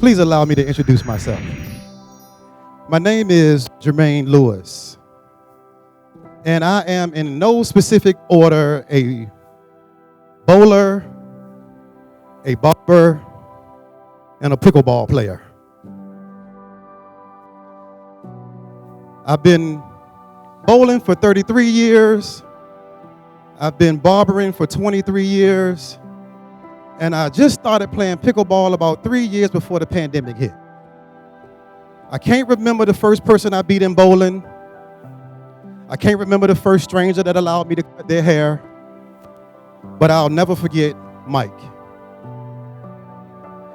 Please allow me to introduce myself. My name is Jermaine Lewis, and I am in no specific order a bowler, a barber, and a pickleball player. I've been bowling for 33 years. I've been barbering for 23 years. And I just started playing pickleball about 3 years before the pandemic hit. I can't remember the first person I beat in bowling. I can't remember the first stranger that allowed me to cut their hair. But I'll never forget Mike.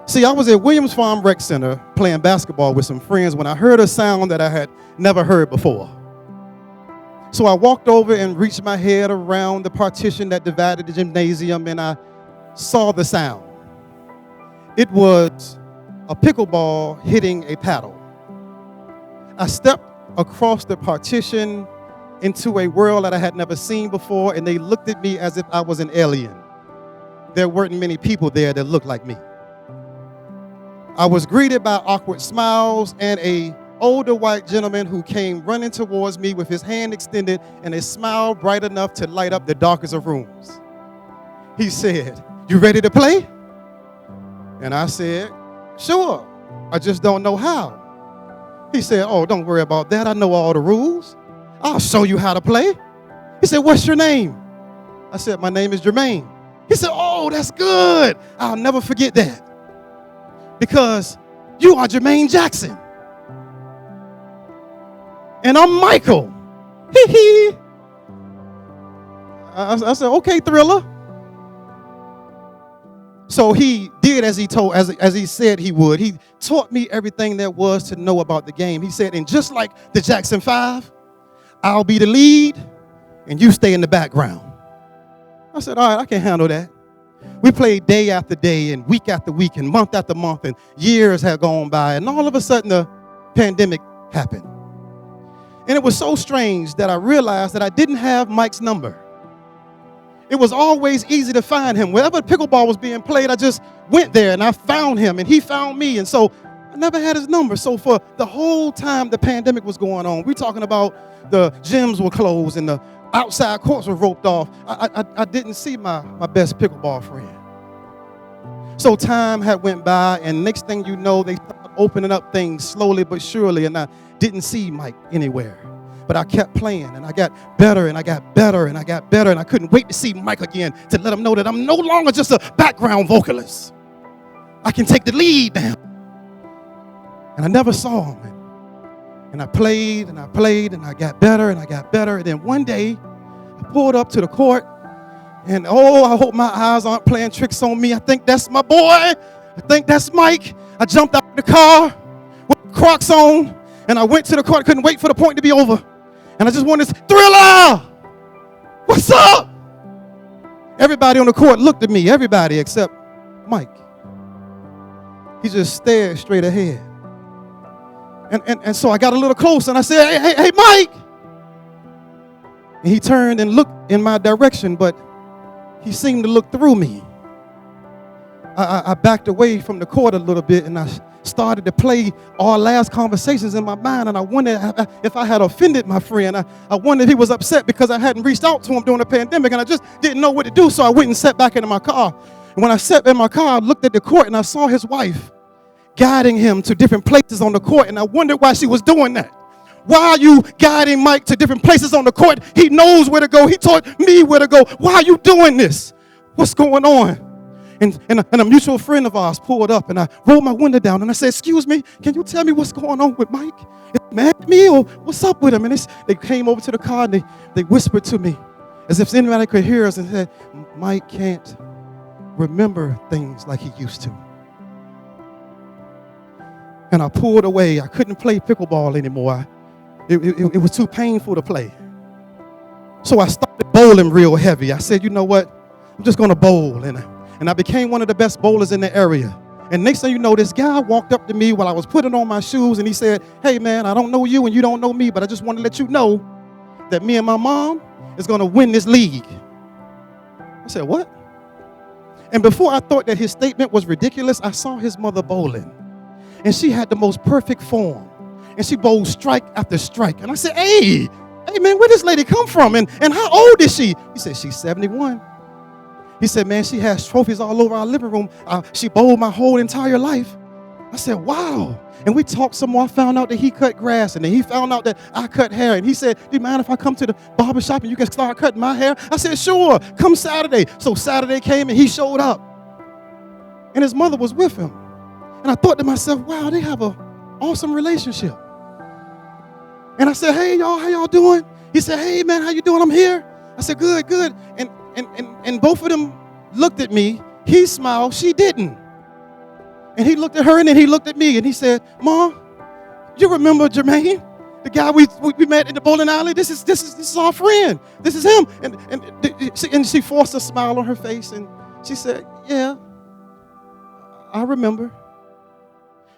See, I was at Williams Farm Rec Center playing basketball with some friends when I heard a sound that I had never heard before. So I walked over and reached my head around the partition that divided the gymnasium, and I saw the sound. It was a pickleball hitting a paddle. I stepped across the partition into a world that I had never seen before, and they looked at me as if I was an alien. There weren't many people there that looked like me. I was greeted by awkward smiles and an older white gentleman who came running towards me with his hand extended and a smile bright enough to light up the darkest of rooms. He said, "You ready to play?" And I said, "Sure, I just don't know how." He said, "Oh, don't worry about that. I know all the rules. I'll show you how to play." He said, "What's your name?" I said, "My name is Jermaine." He said, "Oh, that's good. I'll never forget that. Because you are Jermaine Jackson. And I'm Michael." Hee hee. I said, "Okay, Thriller." So he did as he said he would. He taught me everything there was to know about the game. He said, "And just like the Jackson 5, I'll be the lead and you stay in the background." I said, "All right, I can handle that." We played day after day and week after week and month after month, and years had gone by, and all of a sudden the pandemic happened. And it was so strange that I realized that I didn't have Mike's number. It was always easy to find him. Wherever pickleball was being played, I just went there and I found him and he found me. And so I never had his number. So for the whole time the pandemic was going on, we're talking about the gyms were closed and the outside courts were roped off. I didn't see my best pickleball friend. So time had went by, and next thing you know, they started opening up things slowly but surely, and I didn't see Mike anywhere. But I kept playing, and I got better, and I got better, and I got better, and I couldn't wait to see Mike again to let him know that I'm no longer just a background vocalist. I can take the lead now. And I never saw him. And I played, and I played, and I got better, and I got better. And then one day, I pulled up to the court, and oh, I hope my eyes aren't playing tricks on me. I think that's my boy. I think that's Mike. I jumped out of the car with Crocs on, and I went to the court. I couldn't wait for the point to be over. And I just wanted to say, "Thriller, what's up?" Everybody on the court looked at me, everybody except Mike. He just stared straight ahead. And so I got a little closer, and I said, hey, Mike. And he turned and looked in my direction, but he seemed to look through me. I backed away from the court a little bit, and I started to play our last conversations in my mind, and I wondered if I had offended my friend. I wondered if he was upset because I hadn't reached out to him during the pandemic, and I just didn't know what to do, so I went and sat back into my car. And when I sat in my car, I looked at the court, and I saw his wife guiding him to different places on the court, and I wondered why she was doing that. Why are you guiding Mike to different places on the court? He knows where to go. He taught me where to go. Why are you doing this? What's going on? And a mutual friend of ours pulled up, and I rolled my window down, and I said, "Excuse me, can you tell me what's going on with Mike? Is he mad at me, or what's up with him?" And they came over to the car, and they whispered to me as if anybody could hear us, and said, "Mike can't remember things like he used to." And I pulled away. I couldn't play pickleball anymore. It was too painful to play. So I started bowling real heavy. I said, "You know what? I'm just going to bowl." And I became one of the best bowlers in the area. And next thing you know, this guy walked up to me while I was putting on my shoes, and he said, "Hey, man, I don't know you and you don't know me, but I just want to let you know that me and my mom is going to win this league." I said, "What?" And before I thought that his statement was ridiculous, I saw his mother bowling. and she had the most perfect form. And she bowled strike after strike. And I said, hey man, where this lady come from? And how old is she? He said, she's 71. He said, man, she has trophies all over our living room. She bowled my whole entire life. I said, wow. And we talked some more. I found out that he cut grass, and then he found out that I cut hair. And he said, do you mind if I come to the barber shop and you can start cutting my hair? I said, sure, come Saturday. So Saturday came and he showed up. And his mother was with him. And I thought to myself, wow, they have an awesome relationship. And I said, hey, y'all, how y'all doing? He said, hey, man, how you doing? I'm here. I said, good, good. And both of them looked at me. He smiled. She didn't. And he looked at her, and then he looked at me, and he said, Mom, you remember Jermaine? The guy we met in the bowling alley? This is our friend. This is him. And she forced a smile on her face, and she said, yeah, I remember.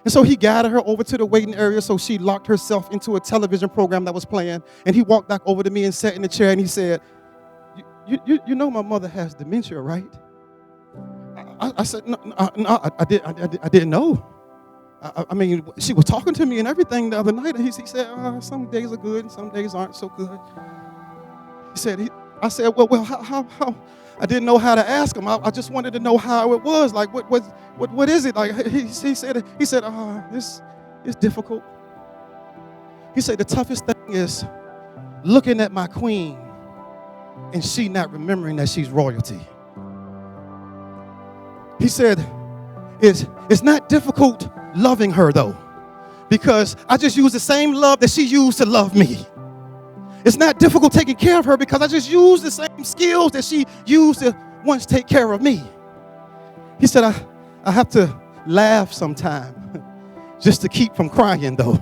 And so he guided her over to the waiting area, so she locked herself into a television program that was playing. And he walked back over to me and sat in the chair, and he said, you know my mother has dementia, right? I said, no, I didn't know. I mean, she was talking to me and everything the other night, and he said, some days are good and some days aren't so good. I said, well, how? I didn't know how to ask him. I just wanted to know how it was. Like, what is it? Like, he said, it's difficult. He said, the toughest thing is looking at my queen and she not remembering that she's royalty. He said, it's not difficult loving her, though, because I just use the same love that she used to love me. It's not difficult taking care of her because I just use the same skills that she used to once take care of me. He said, I have to laugh sometime just to keep from crying, though.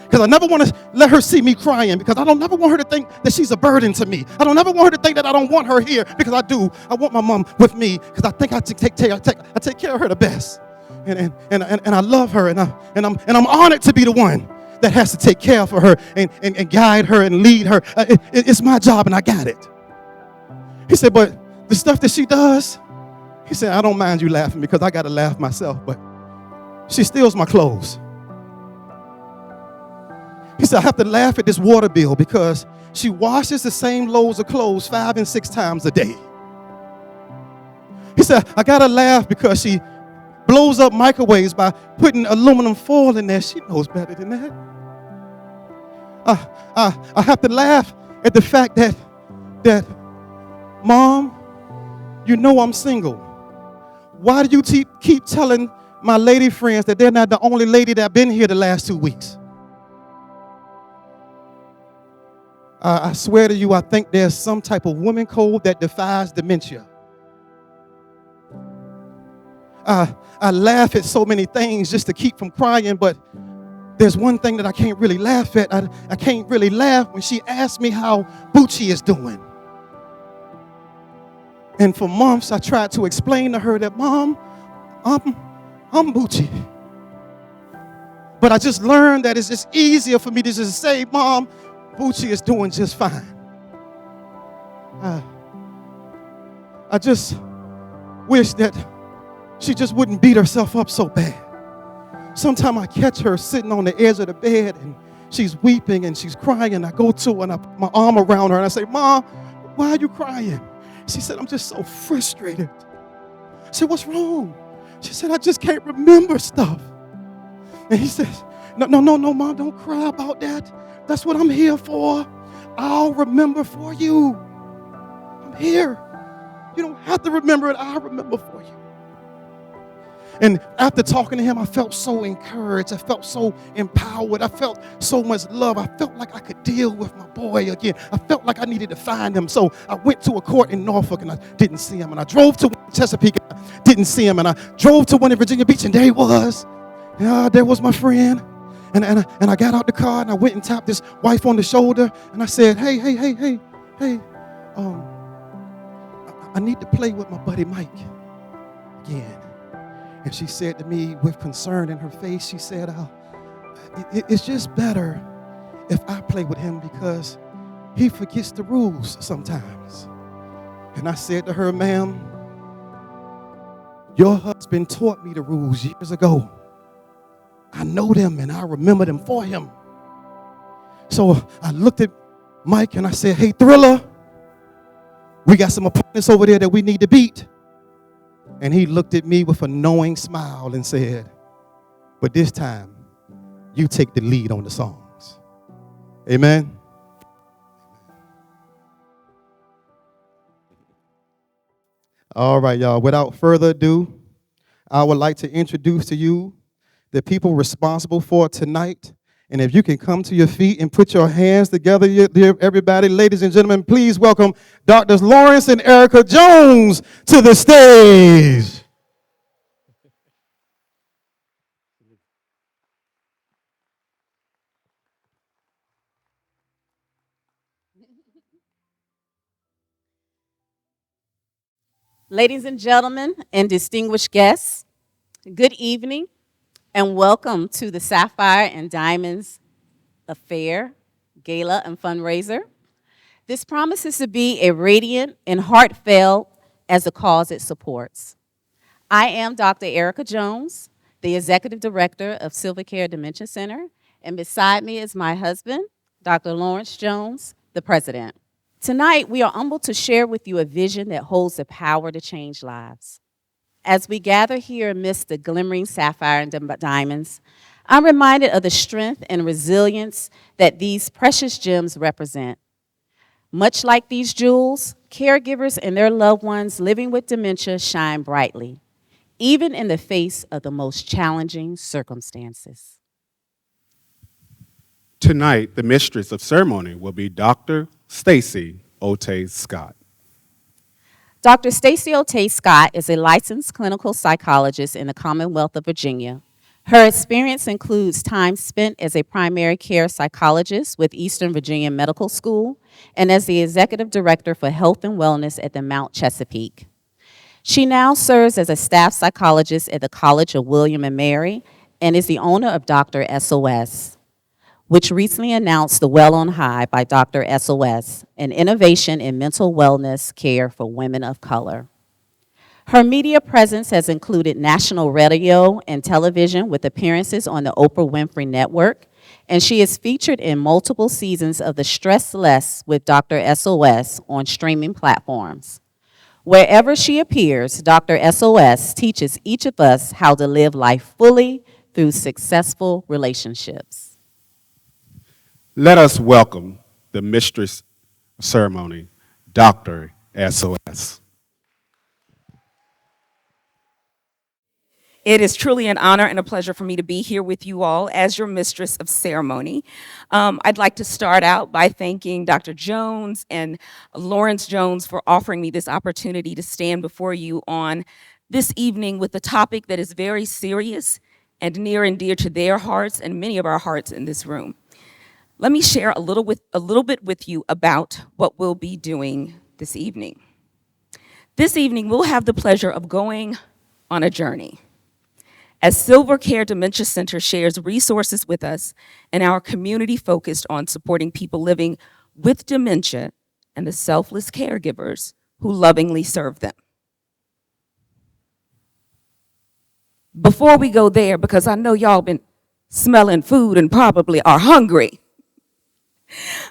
Because I never want to let her see me crying, because I don't never want her to think that she's a burden to me. I don't never want her to think that I don't want her here, because I do. I want my mom with me because I think I take care of her the best. And I love her, and I'm honored to be the one that has to take care of her and guide her and lead her. It's my job, and I got it. He said, but the stuff that she does, he said, I don't mind you laughing because I got to laugh myself, but she steals my clothes. He said, I have to laugh at this water bill because she washes the same loads of clothes 5 and 6 times a day. He said, I got to laugh because she blows up microwaves by putting aluminum foil in there. She knows better than that. I have to laugh at the fact that Mom, you know I'm single. Why do you keep telling my lady friends that they're not the only lady that been here the last 2 weeks? I swear to you, I think there's some type of woman code that defies dementia. I laugh at so many things just to keep from crying, but there's one thing that I can't really laugh at. I can't really laugh when she asks me how Bucci is doing. And for months, I tried to explain to her that, Mom, I'm Bucci. But I just learned that it's just easier for me to just say, Mom, Bucci is doing just fine. I just wish that she just wouldn't beat herself up so bad. Sometimes I catch her sitting on the edge of the bed and she's weeping and she's crying, and I go to her and I put my arm around her and I say, Mom, why are you crying? She said, I'm just so frustrated. I said, what's wrong? She said, I just can't remember stuff. And he says, no, Mom, don't cry about that. That's what I'm here for. I'll remember for you. I'm here. You don't have to remember it. I'll remember for you. And after talking to him, I felt so encouraged. I felt so empowered. I felt so much love. I felt like I could deal with my boy again. I felt like I needed to find him. So I went to a court in Norfolk and I didn't see him. And I drove to Chesapeake and I didn't see him. And I drove to one in Virginia Beach and there he was. Yeah, there was my friend. And I got out the car and I went and tapped his wife on the shoulder and I said, hey, I need to play with my buddy Mike again. And she said to me with concern in her face, she said, it's just better if I play with him because he forgets the rules sometimes. And I said to her, ma'am, your husband taught me the rules years ago. I know them and I remember them for him. So I looked at Mike and I said, hey, Thriller, we got some opponents over there that we need to beat. And he looked at me with a knowing smile and said, but this time, you take the lead on the songs. Amen. All right, y'all. Without further ado, I would like to introduce to you the people responsible for tonight. And if you can come to your feet and put your hands together, everybody, ladies and gentlemen, please welcome Drs. Lawrence and Erica Jones to the stage. Ladies and gentlemen and distinguished guests, good evening and welcome to the Sapphire and Diamonds Affair, Gala, and Fundraiser. This promises to be a radiant and heartfelt as the cause it supports. I am Dr. Erica Jones, the Executive Director of Silvercare Dementia Center, and beside me is my husband, Dr. Lawrence Jones, the President. Tonight, we are humbled to share with you a vision that holds the power to change lives. As we gather here amidst the glimmering sapphire and diamonds, I'm reminded of the strength and resilience that these precious gems represent. Much like these jewels, caregivers and their loved ones living with dementia shine brightly, even in the face of the most challenging circumstances. Tonight, the mistress of ceremony will be Dr. Stacy Otay Scott. Dr. Stacy Otay Scott is a licensed clinical psychologist in the Commonwealth of Virginia. Her experience includes time spent as a primary care psychologist with Eastern Virginia Medical School and as the executive director for health and wellness at the Mount Chesapeake. She now serves as a staff psychologist at the College of William and Mary and is the owner of Dr. SOS, which recently announced the Well on High by Dr. SOS, an innovation in mental wellness care for women of color. Her media presence has included national radio and television with appearances on the Oprah Winfrey Network, and she is featured in multiple seasons of The Stress Less with Dr. SOS on streaming platforms. Wherever she appears, Dr. SOS teaches each of us how to live life fully through successful relationships. Let us welcome the mistress of ceremony, Dr. SOS. It is truly an honor and a pleasure for me to be here with you all as your mistress of ceremony. I'd like to start out by thanking Dr. Jones and Lawrence Jones for offering me this opportunity to stand before you on this evening with a topic that is very serious and near and dear to their hearts and many of our hearts in this room. Let me share a little bit with you about what we'll be doing this evening. This evening, we'll have the pleasure of going on a journey. As Silvercare Dementia Center shares resources with us and our community focused on supporting people living with dementia and the selfless caregivers who lovingly serve them. Before we go there, because I know y'all been smelling food and probably are hungry,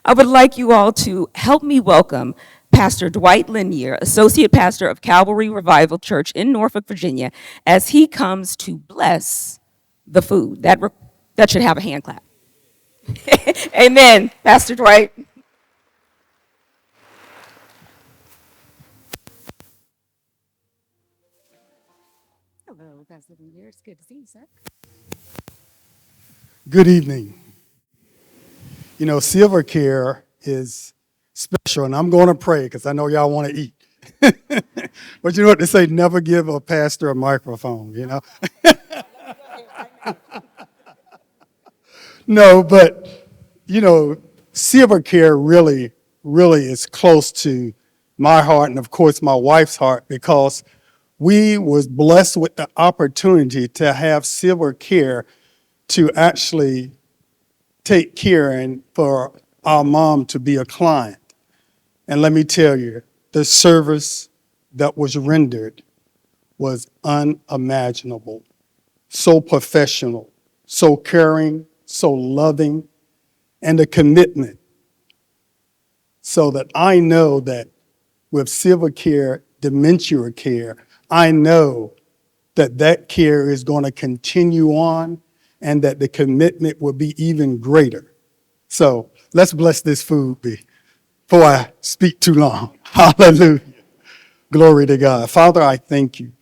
I would like you all to help me welcome Pastor Dwight Linier, Associate Pastor of Calvary Revival Church in Norfolk, Virginia, as he comes to bless the food. That should have a hand clap. Amen, Pastor Dwight. Hello, Pastor Linier. It's good to see you, sir. Good evening. You know, Silvercare is special, and I'm going to pray because I know y'all want to eat. But you know what they say, never give a pastor a microphone, you know? No, but, you know, Silvercare really is close to my heart and, of course, my wife's heart because we was blessed with the opportunity to have Silvercare to actually take care and for our mom to be a client. And let me tell you, the service that was rendered was unimaginable, so professional, so caring, so loving, and a commitment, so that I know that with Silver Care Dementia Care, I know that that care is going to continue on and that the commitment will be even greater. So let's bless this food before I speak too long. Hallelujah. Glory to God. Father, I thank you.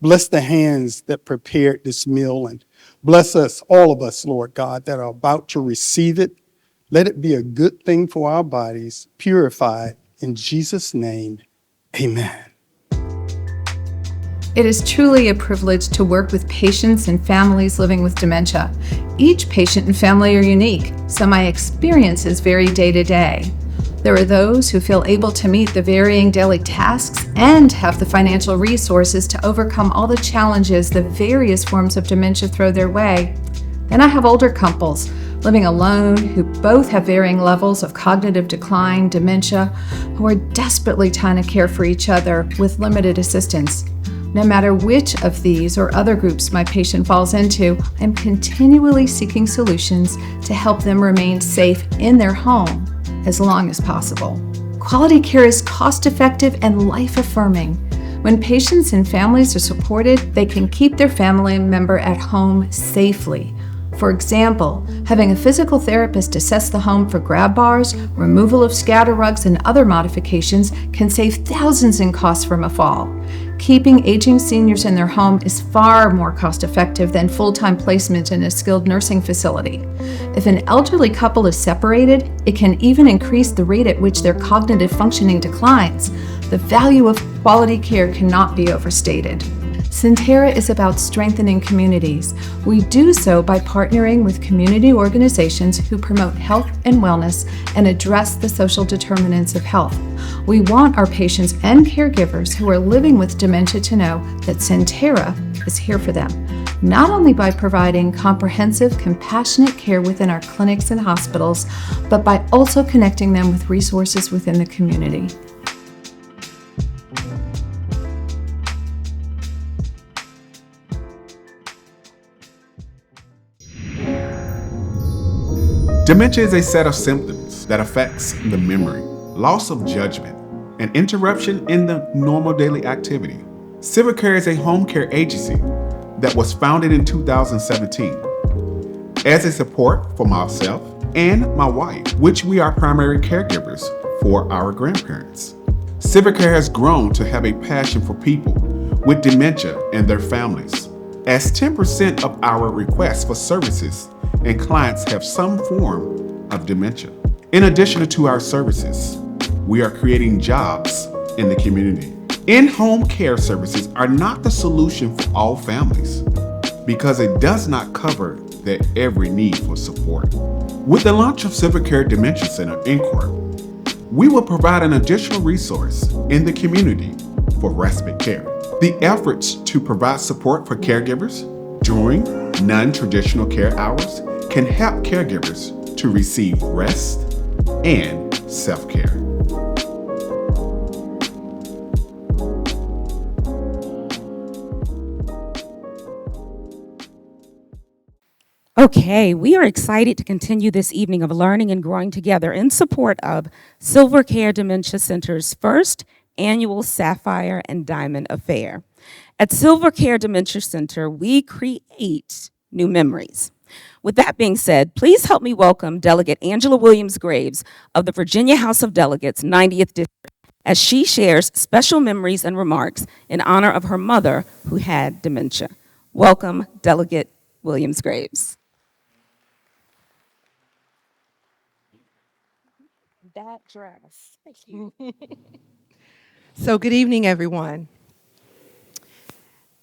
Bless the hands that prepared this meal and bless us, all of us, Lord God, that are about to receive it. Let it be a good thing for our bodies, purified in Jesus' name. Amen. It is truly a privilege to work with patients and families living with dementia. Each patient and family are unique, so my experiences vary day to day. There are those who feel able to meet the varying daily tasks and have the financial resources to overcome all the challenges the various forms of dementia throw their way. Then I have older couples living alone who both have varying levels of cognitive decline, dementia, who are desperately trying to care for each other with limited assistance. No matter which of these or other groups my patient falls into, I'm continually seeking solutions to help them remain safe in their home as long as possible. Quality care is cost-effective and life-affirming. When patients and families are supported, they can keep their family member at home safely. For example, having a physical therapist assess the home for grab bars, removal of scatter rugs, and other modifications can save thousands in costs from a fall. Keeping aging seniors in their home is far more cost-effective than full-time placement in a skilled nursing facility. If an elderly couple is separated, it can even increase the rate at which their cognitive functioning declines. The value of quality care cannot be overstated. Centera is about strengthening communities. We do so by partnering with community organizations who promote health and wellness and address the social determinants of health. We want our patients and caregivers who are living with dementia to know that Centera is here for them, not only by providing comprehensive, compassionate care within our clinics and hospitals, but by also connecting them with resources within the community. Dementia is a set of symptoms that affects the memory, loss of judgment, and interruption in the normal daily activity. Silver Care is a home care agency that was founded in 2017 as a support for myself and my wife, which we are primary caregivers for our grandparents. Silver Care has grown to have a passion for people with dementia and their families, as 10% of our requests for services and clients have some form of dementia. In addition to our services, we are creating jobs in the community. In-home care services are not the solution for all families because it does not cover their every need for support. With the launch of Silver Care Dementia Center, Inaugural, we will provide an additional resource in the community for respite care. The efforts to provide support for caregivers during non-traditional care hours can help caregivers to receive rest and self-care. Okay, we are excited to continue this evening of learning and growing together in support of Silver Care Dementia Center's first annual Sapphire and Diamond Affair. At Silver Care Dementia Center, we create new memories. With that being said, please help me welcome Delegate Angela Williams-Graves of the Virginia House of Delegates, 90th District, as she shares special memories and remarks in honor of her mother who had dementia. Welcome, Delegate Williams-Graves. That dress. Thank you. So good evening, everyone.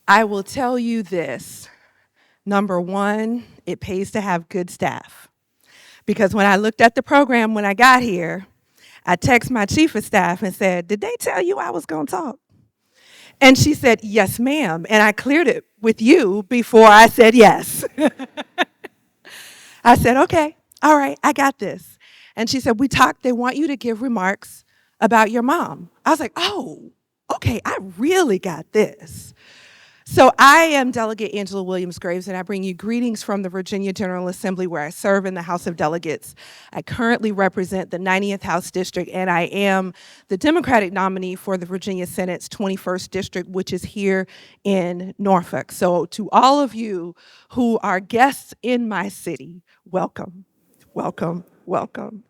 I will tell you this. Number one, it pays to have good staff. Because when I looked at the program when I got here, I texted my chief of staff and said, "Did they tell you I was going to talk?" And she said, "Yes, ma'am." And I cleared it with you before I said yes. I said, "Okay, all right, I got this." And she said, they want you to give remarks about your mom. I was like, "Oh, okay, I really got this." So I am Delegate Angela Williams-Graves, and I bring you greetings from the Virginia General Assembly, where I serve in the House of Delegates. I currently represent the 90th House District, and I am the Democratic nominee for the Virginia Senate's 21st District, which is here in Norfolk. So to all of you who are guests in my city, welcome, welcome, welcome.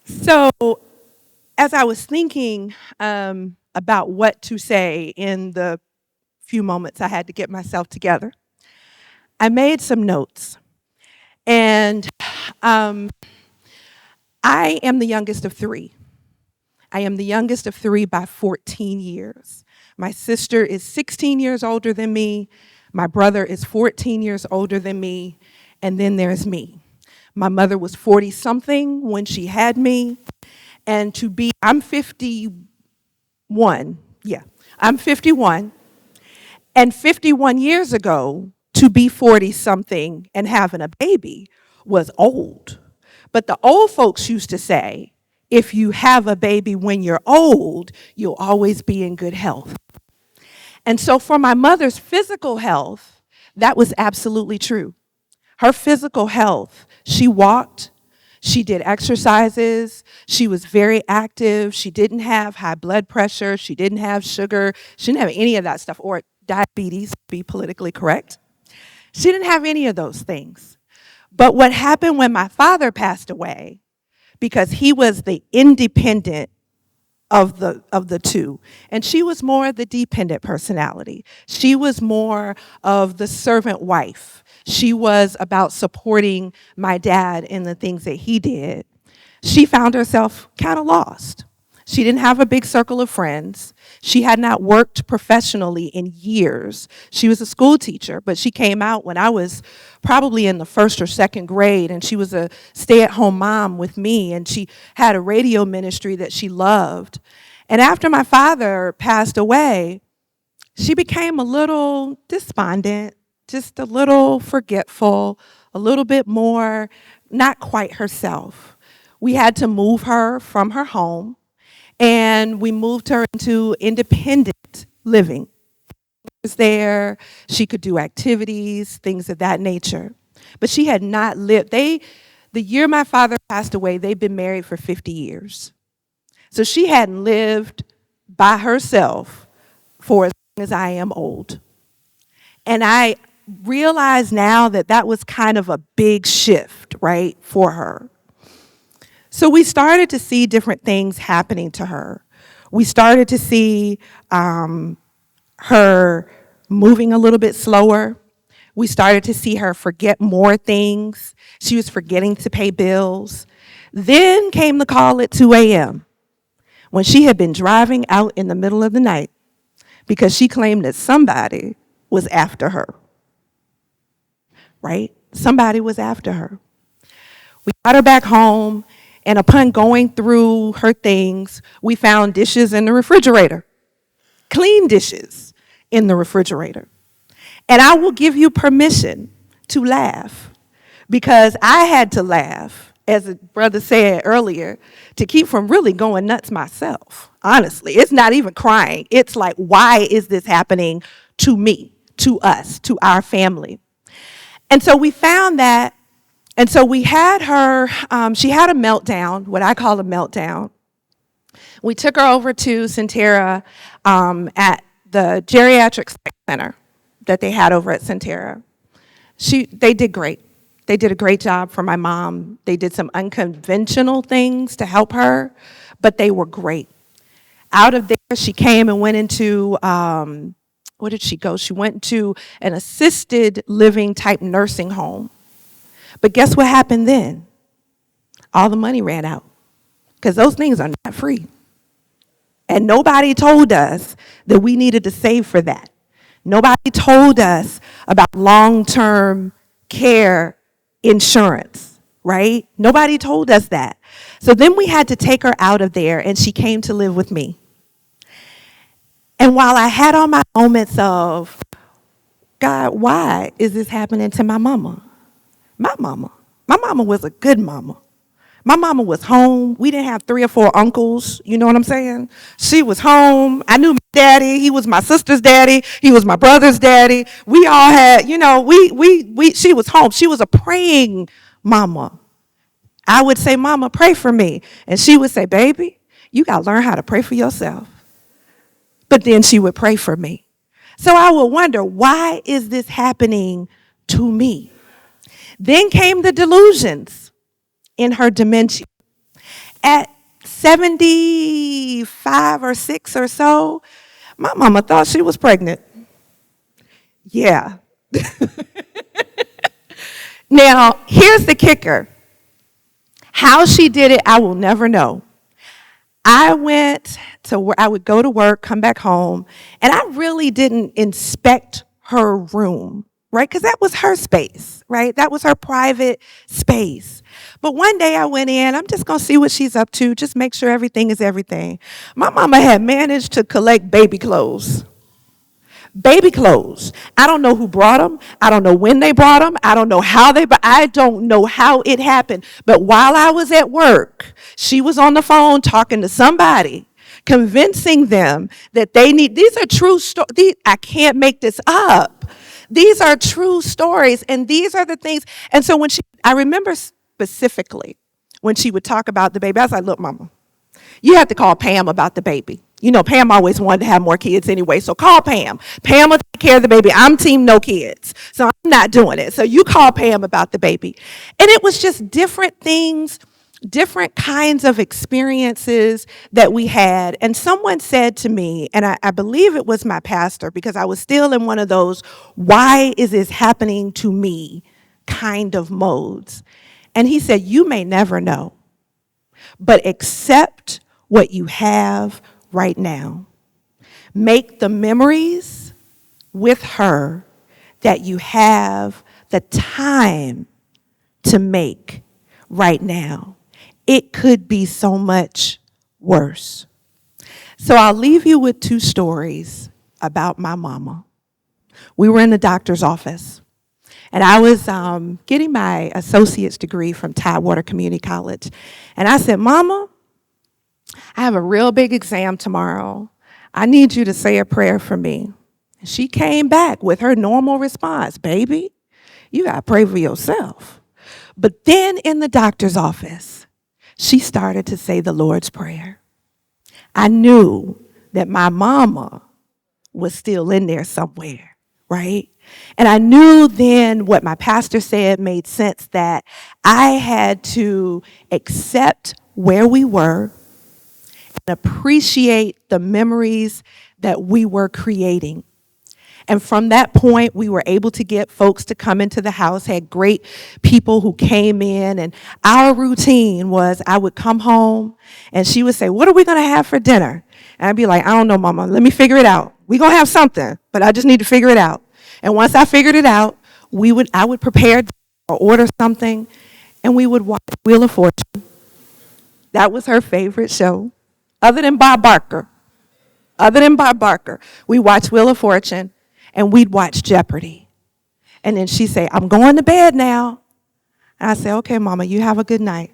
So as I was thinking about what to say in the few moments I had to get myself together, I made some notes. And I am the youngest of three. I am the youngest of three by 14 years. My sister is 16 years older than me. My brother is 14 years older than me. And then there's me. My mother was 40-something when she had me. And I'm 51. Yeah, I'm 51. And 51 years ago, to be 40-something and having a baby was old. But the old folks used to say, if you have a baby when you're old, you'll always be in good health. And so for my mother's physical health, that was absolutely true. Her physical health, she walked, she did exercises, she was very active, she didn't have high blood pressure, she didn't have sugar, she didn't have any of that stuff, or diabetes, to be politically correct. She didn't have any of those things. But what happened when my father passed away, because he was the independent of the two, and she was more of the dependent personality. She was more of the servant wife. She was about supporting my dad in the things that he did. She found herself kind of lost. She didn't have a big circle of friends. She had not worked professionally in years. She was a school teacher, but she came out when I was probably in the first or second grade, and she was a stay-at-home mom with me, and she had a radio ministry that she loved. And after my father passed away, she became a little despondent, just a little forgetful, a little bit more not quite herself. We had to move her from her home, and we moved her into independent living. She was there, she could do activities, things of that nature. But she had not lived. The year my father passed away, they'd been married for 50 years. So she hadn't lived by herself for as long as I am old. And I realize now that that was kind of a big shift, right, for her. So we started to see different things happening to her. We started to see her moving a little bit slower. We started to see her forget more things. She was forgetting to pay bills. Then came the call at 2 a.m. when she had been driving out in the middle of the night because she claimed that somebody was after her, right? Somebody was after her. We got her back home, and upon going through her things, we found dishes in the refrigerator, clean dishes in the refrigerator. And I will give you permission to laugh, because I had to laugh, as a brother said earlier, to keep from really going nuts myself. Honestly, it's not even crying. It's like, why is this happening to me, to us, to our family? And so we found that. And so we had her, she had a meltdown, what I call a meltdown. We took her over to Centera at the geriatric center that they had over at Centera. They did great. They did a great job for my mom. They did some unconventional things to help her, but they were great. Out of there, she came and went into, where did she go? She went to an assisted living type nursing home. But guess what happened then? All the money ran out, because those things are not free. And nobody told us that we needed to save for that. Nobody told us about long-term care insurance, right? Nobody told us that. So then we had to take her out of there, and she came to live with me. And while I had all my moments of, God, why is this happening to my mama? My mama was a good mama. My mama was home. We didn't have 3 or 4 uncles. You know what I'm saying? She was home. I knew my daddy. He was my sister's daddy. He was my brother's daddy. We all had, she was home. She was a praying mama. I would say, Mama, pray for me. And she would say, baby, you got to learn how to pray for yourself. But then she would pray for me. So I would wonder, why is this happening to me? Then came the delusions in her dementia. At 75 or 6 or so, my mama thought she was pregnant. Yeah. Now, here's the kicker. How she did it, I will never know. I would go to work, come back home, and I really didn't inspect her room, right? Because that was her space, right? That was her private space. But one day I went in, I'm just going to see what she's up to, just make sure everything is everything. My mama had managed to collect baby clothes. Baby clothes. I don't know who brought them. I don't know when they brought them. I don't know how I don't know how it happened. But while I was at work, she was on the phone talking to somebody, convincing them that they need, these are true stories. I can't make this up. These are true stories, and these are the things. And so I remember specifically when she would talk about the baby, I was like, look, mama, you have to call Pam about the baby. You know, Pam always wanted to have more kids anyway, so call Pam. Pam will take care of the baby. I'm team no kids, so I'm not doing it. So you call Pam about the baby. And it was just different things, different kinds of experiences that we had. And someone said to me, and I believe it was my pastor, because I was still in one of those, why is this happening to me kind of modes. And he said, you may never know, but accept what you have right now. Make the memories with her that you have the time to make right now. It could be so much worse. So I'll leave you with 2 stories about my mama. We were in the doctor's office, and I was getting my associate's degree from Tidewater Community College. And I said, Mama, I have a real big exam tomorrow. I need you to say a prayer for me. And she came back with her normal response, baby, you got to pray for yourself. But then in the doctor's office, she started to say the Lord's Prayer. I knew that my mama was still in there somewhere, right? And I knew then what my pastor said made sense, that I had to accept where we were, appreciate the memories that we were creating. And from that point, we were able to get folks to come into the house, had great people who came in. And our routine was I would come home and she would say, what are we going to have for dinner? And I'd be like, I don't know, Mama. Let me figure it out. We're going to have something, but I just need to figure it out. And once I figured it out, I would prepare or order something, and we would watch Wheel of Fortune. That was her favorite show. Other than Bob Barker, we watched Wheel of Fortune, and we'd watch Jeopardy. And then she'd say, I'm going to bed now. And I say, okay, Mama, you have a good night.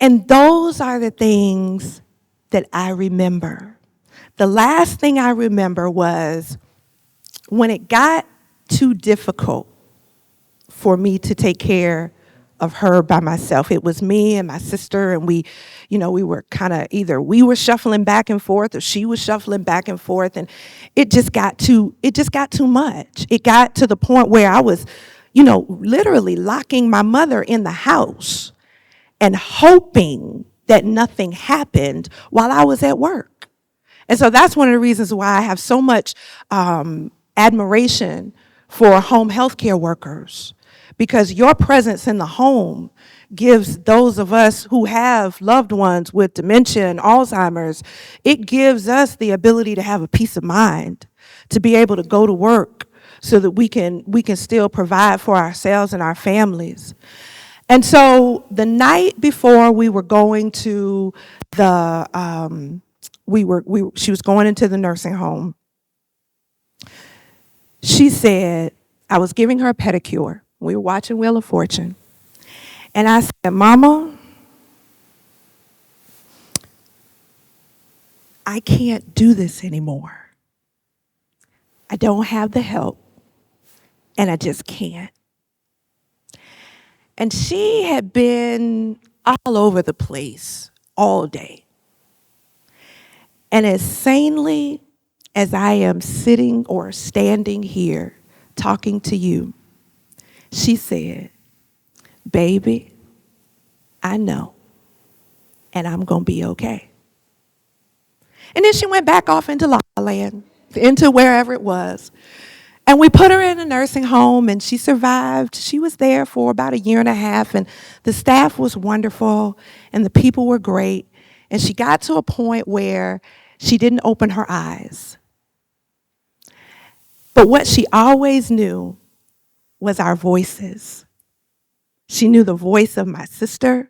And those are the things that I remember. The last thing I remember was when it got too difficult for me to take care of her by myself. It was me and my sister, and we were kind of either we were shuffling back and forth or she was shuffling back and forth, and it just got too much. It got to the point where I was, literally locking my mother in the house and hoping that nothing happened while I was at work. And so that's one of the reasons why I have so much admiration for home health care workers, because your presence in the home gives those of us who have loved ones with dementia and Alzheimer's, it gives us the ability to have a peace of mind, to be able to go to work so that we can still provide for ourselves and our families. And so the night before we were going to the, she was going into the nursing home, she said, I was giving her a pedicure. We were watching Wheel of Fortune. And I said, Mama, I can't do this anymore. I don't have the help, and I just can't. And she had been all over the place all day. And as sanely as I am sitting or standing here talking to you, she said, baby, I know, and I'm going to be okay. And then she went back off into La La Land, into wherever it was. And we put her in a nursing home, and she survived. She was there for about 1.5 years, and the staff was wonderful, and the people were great. And she got to a point where she didn't open her eyes. But what she always knew was our voices. She knew the voice of my sister.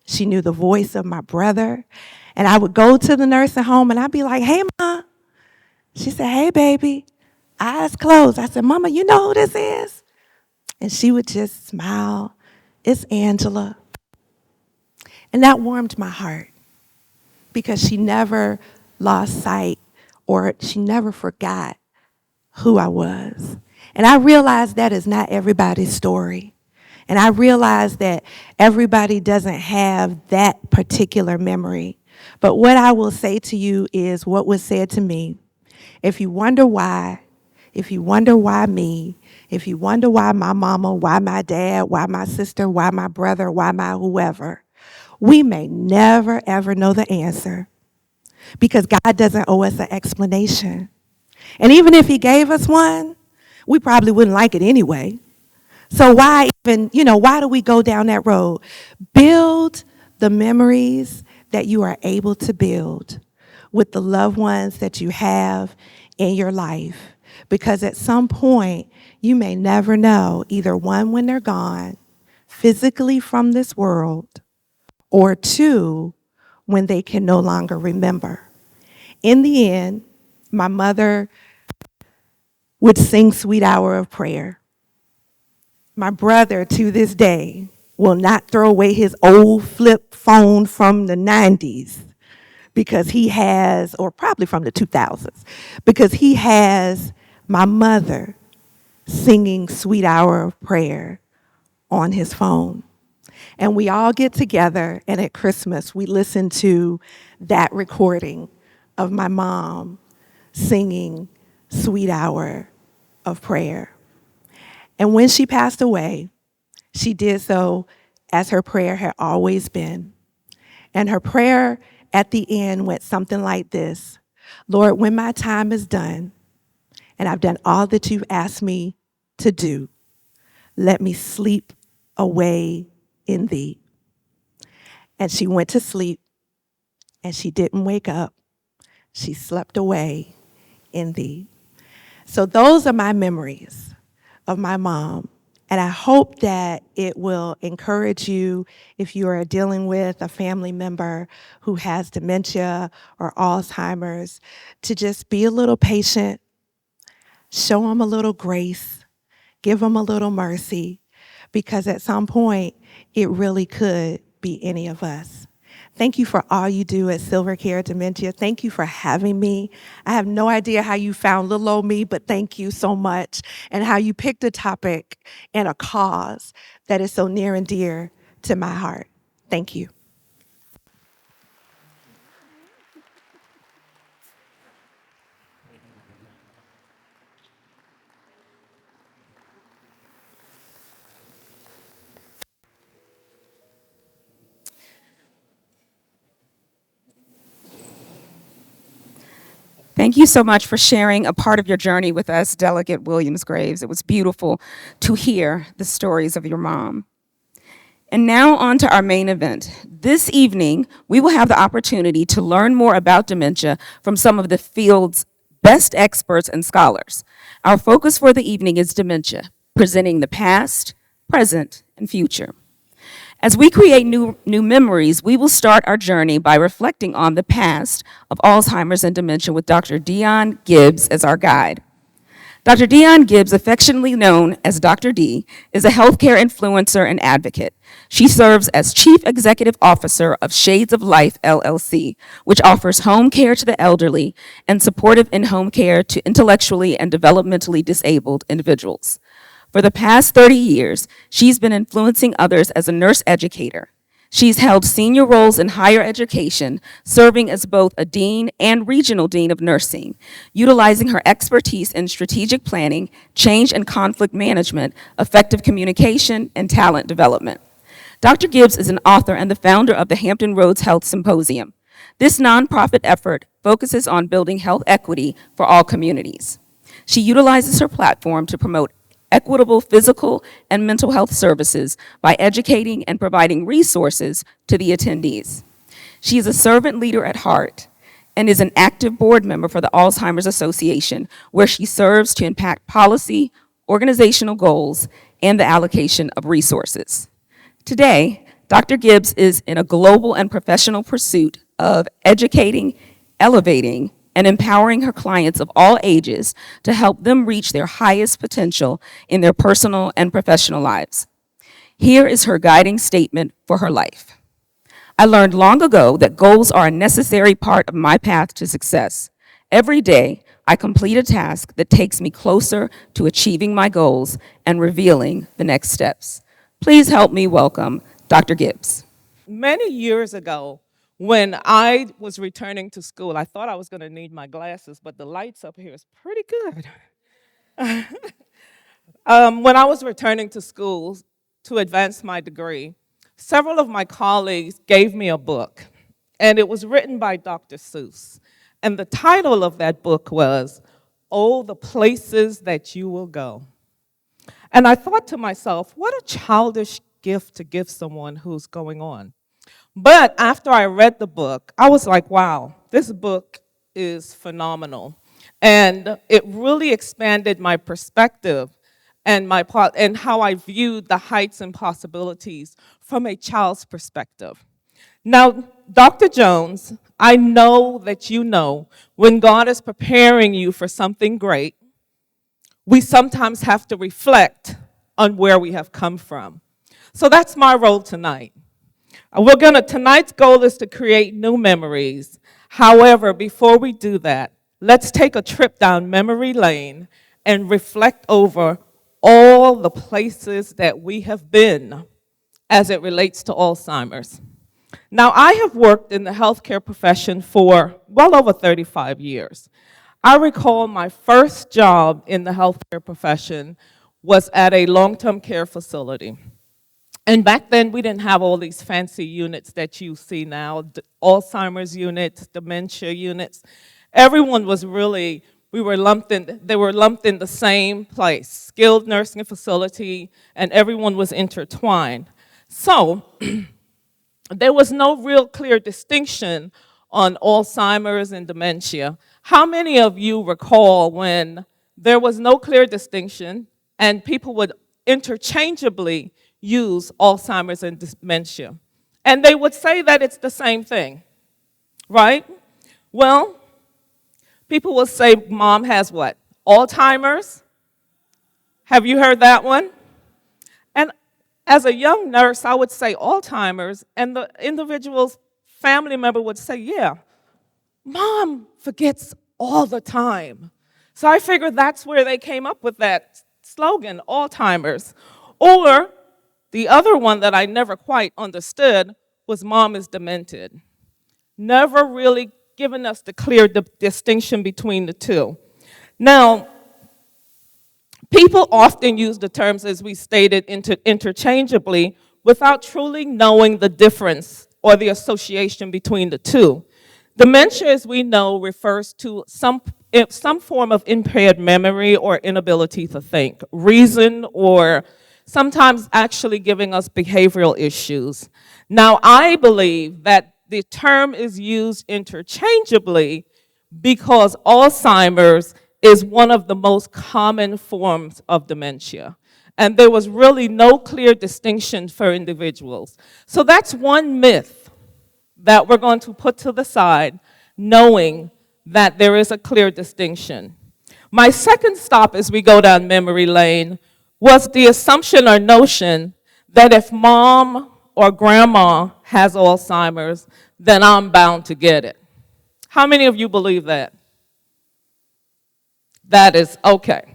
She knew the voice of my brother. And I would go to the nursing home, and I'd be like, hey, Ma. She said, hey, baby. Eyes closed. I said, Mama, you know who this is? And she would just smile. It's Angela. And that warmed my heart because she never lost sight or she never forgot who I was. And I realized that is not everybody's story. And I realized that everybody doesn't have that particular memory. But what I will say to you is what was said to me. If you wonder why, if you wonder why me, if you wonder why my mama, why my dad, why my sister, why my brother, why my whoever, we may never, ever know the answer because God doesn't owe us an explanation. And even if he gave us one, we probably wouldn't like it anyway. So why even, why do we go down that road? Build the memories that you are able to build with the loved ones that you have in your life. Because at some point, you may never know, either one, when they're gone, physically from this world, or two, when they can no longer remember. In the end, my mother would sing Sweet Hour of Prayer. My brother, to this day, will not throw away his old flip phone from the 90s because he has, or probably from the 2000s, because he has my mother singing Sweet Hour of Prayer on his phone. And we all get together, and at Christmas, we listen to that recording of my mom singing Sweet Hour of Prayer. And when she passed away, she did so as her prayer had always been. And her prayer at the end went something like this: Lord, when my time is done, and I've done all that you've asked me to do, let me sleep away in thee. And she went to sleep, and she didn't wake up. She slept away in thee. So those are my memories of my mom. And I hope that it will encourage you if you are dealing with a family member who has dementia or Alzheimer's to just be a little patient, show them a little grace, give them a little mercy, because at some point, it really could be any of us. Thank you for all you do at Silver Care Dementia. Thank you for having me. I have no idea how you found little old me, but thank you so much, and how you picked a topic and a cause that is so near and dear to my heart. Thank you. Thank you so much for sharing a part of your journey with us, Delegate Williams-Graves. It was beautiful to hear the stories of your mom. And now on to our main event. This evening, we will have the opportunity to learn more about dementia from some of the field's best experts and scholars. Our focus for the evening is dementia, presenting the past, present, and future. As we create new memories, we will start our journey by reflecting on the past of Alzheimer's and dementia with Dr. Dion Gibbs as our guide. Dr. Dion Gibbs, affectionately known as Dr. D, is a healthcare influencer and advocate. She serves as Chief Executive Officer of Shades of Life, LLC, which offers home care to the elderly and supportive in-home care to intellectually and developmentally disabled individuals. For the past 30 years, she's been influencing others as a nurse educator. She's held senior roles in higher education, serving as both a dean and regional dean of nursing, utilizing her expertise in strategic planning, change and conflict management, effective communication, and talent development. Dr. Gibbs is an author and the founder of the Hampton Roads Health Symposium. This nonprofit effort focuses on building health equity for all communities. She utilizes her platform to promote equitable physical and mental health services by educating and providing resources to the attendees. She is a servant leader at heart and is an active board member for the Alzheimer's Association, where she serves to impact policy, organizational goals, and the allocation of resources. Today, Dr. Gibbs is in a global and professional pursuit of educating, elevating, and empowering her clients of all ages to help them reach their highest potential in their personal and professional lives. Here is her guiding statement for her life. I learned long ago that goals are a necessary part of my path to success. Every day, I complete a task that takes me closer to achieving my goals and revealing the next steps. Please help me welcome Dr. Gibbs. Many years ago, when I was returning to school, I thought I was going to need my glasses, but the lights up here is pretty good. When I was returning to school to advance my degree, several of my colleagues gave me a book, and it was written by Dr. Seuss. And the title of that book was, "Oh, the Places That You Will Go." And I thought to myself, what a childish gift to give someone who's going on. But after I read the book, I was like, wow, this book is phenomenal. And it really expanded my perspective and how I viewed the heights and possibilities from a child's perspective. Now, Dr. Jones, I know that you know when God is preparing you for something great, we sometimes have to reflect on where we have come from. So that's my role tonight. Tonight's goal is to create new memories. However, before we do that, let's take a trip down memory lane and reflect over all the places that we have been as it relates to Alzheimer's. Now, I have worked in the healthcare profession for well over 35 years. I recall my first job in the healthcare profession was at a long-term care facility. And back then, we didn't have all these fancy units that you see now, Alzheimer's units, dementia units. Everyone was really, they were lumped in the same place, skilled nursing facility, and everyone was intertwined. So there was no real clear distinction on Alzheimer's and dementia. How many of you recall when there was no clear distinction and people would interchangeably use Alzheimer's and dementia? And they would say that it's the same thing, right? Well, people will say mom has what? Alzheimer's? Have you heard that one? And as a young nurse, I would say Alzheimer's, and the individual's family member would say, yeah, mom forgets all the time. So I figured that's where they came up with that slogan, Alzheimer's. Or the other one that I never quite understood was mom is demented. Never really given us the clear distinction between the two. Now, people often use the terms, as we stated, interchangeably without truly knowing the difference or the association between the two. Dementia, as we know, refers to some form of impaired memory or inability to think, reason, or sometimes actually giving us behavioral issues. Now, I believe that the term is used interchangeably because Alzheimer's is one of the most common forms of dementia. And there was really no clear distinction for individuals. So that's one myth that we're going to put to the side, knowing that there is a clear distinction. My second stop as we go down memory lane was the assumption or notion that if mom or grandma has Alzheimer's, then I'm bound to get it. How many of you believe that? That is okay.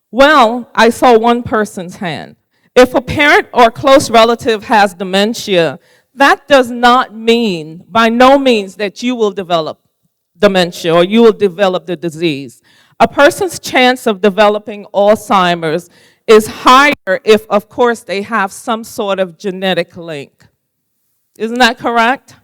Well, I saw one person's hand. If a parent or close relative has dementia, that does not mean, by no means, that you will develop dementia or you will develop the disease. A person's chance of developing Alzheimer's is higher if, of course, they have some sort of genetic link. Isn't that correct?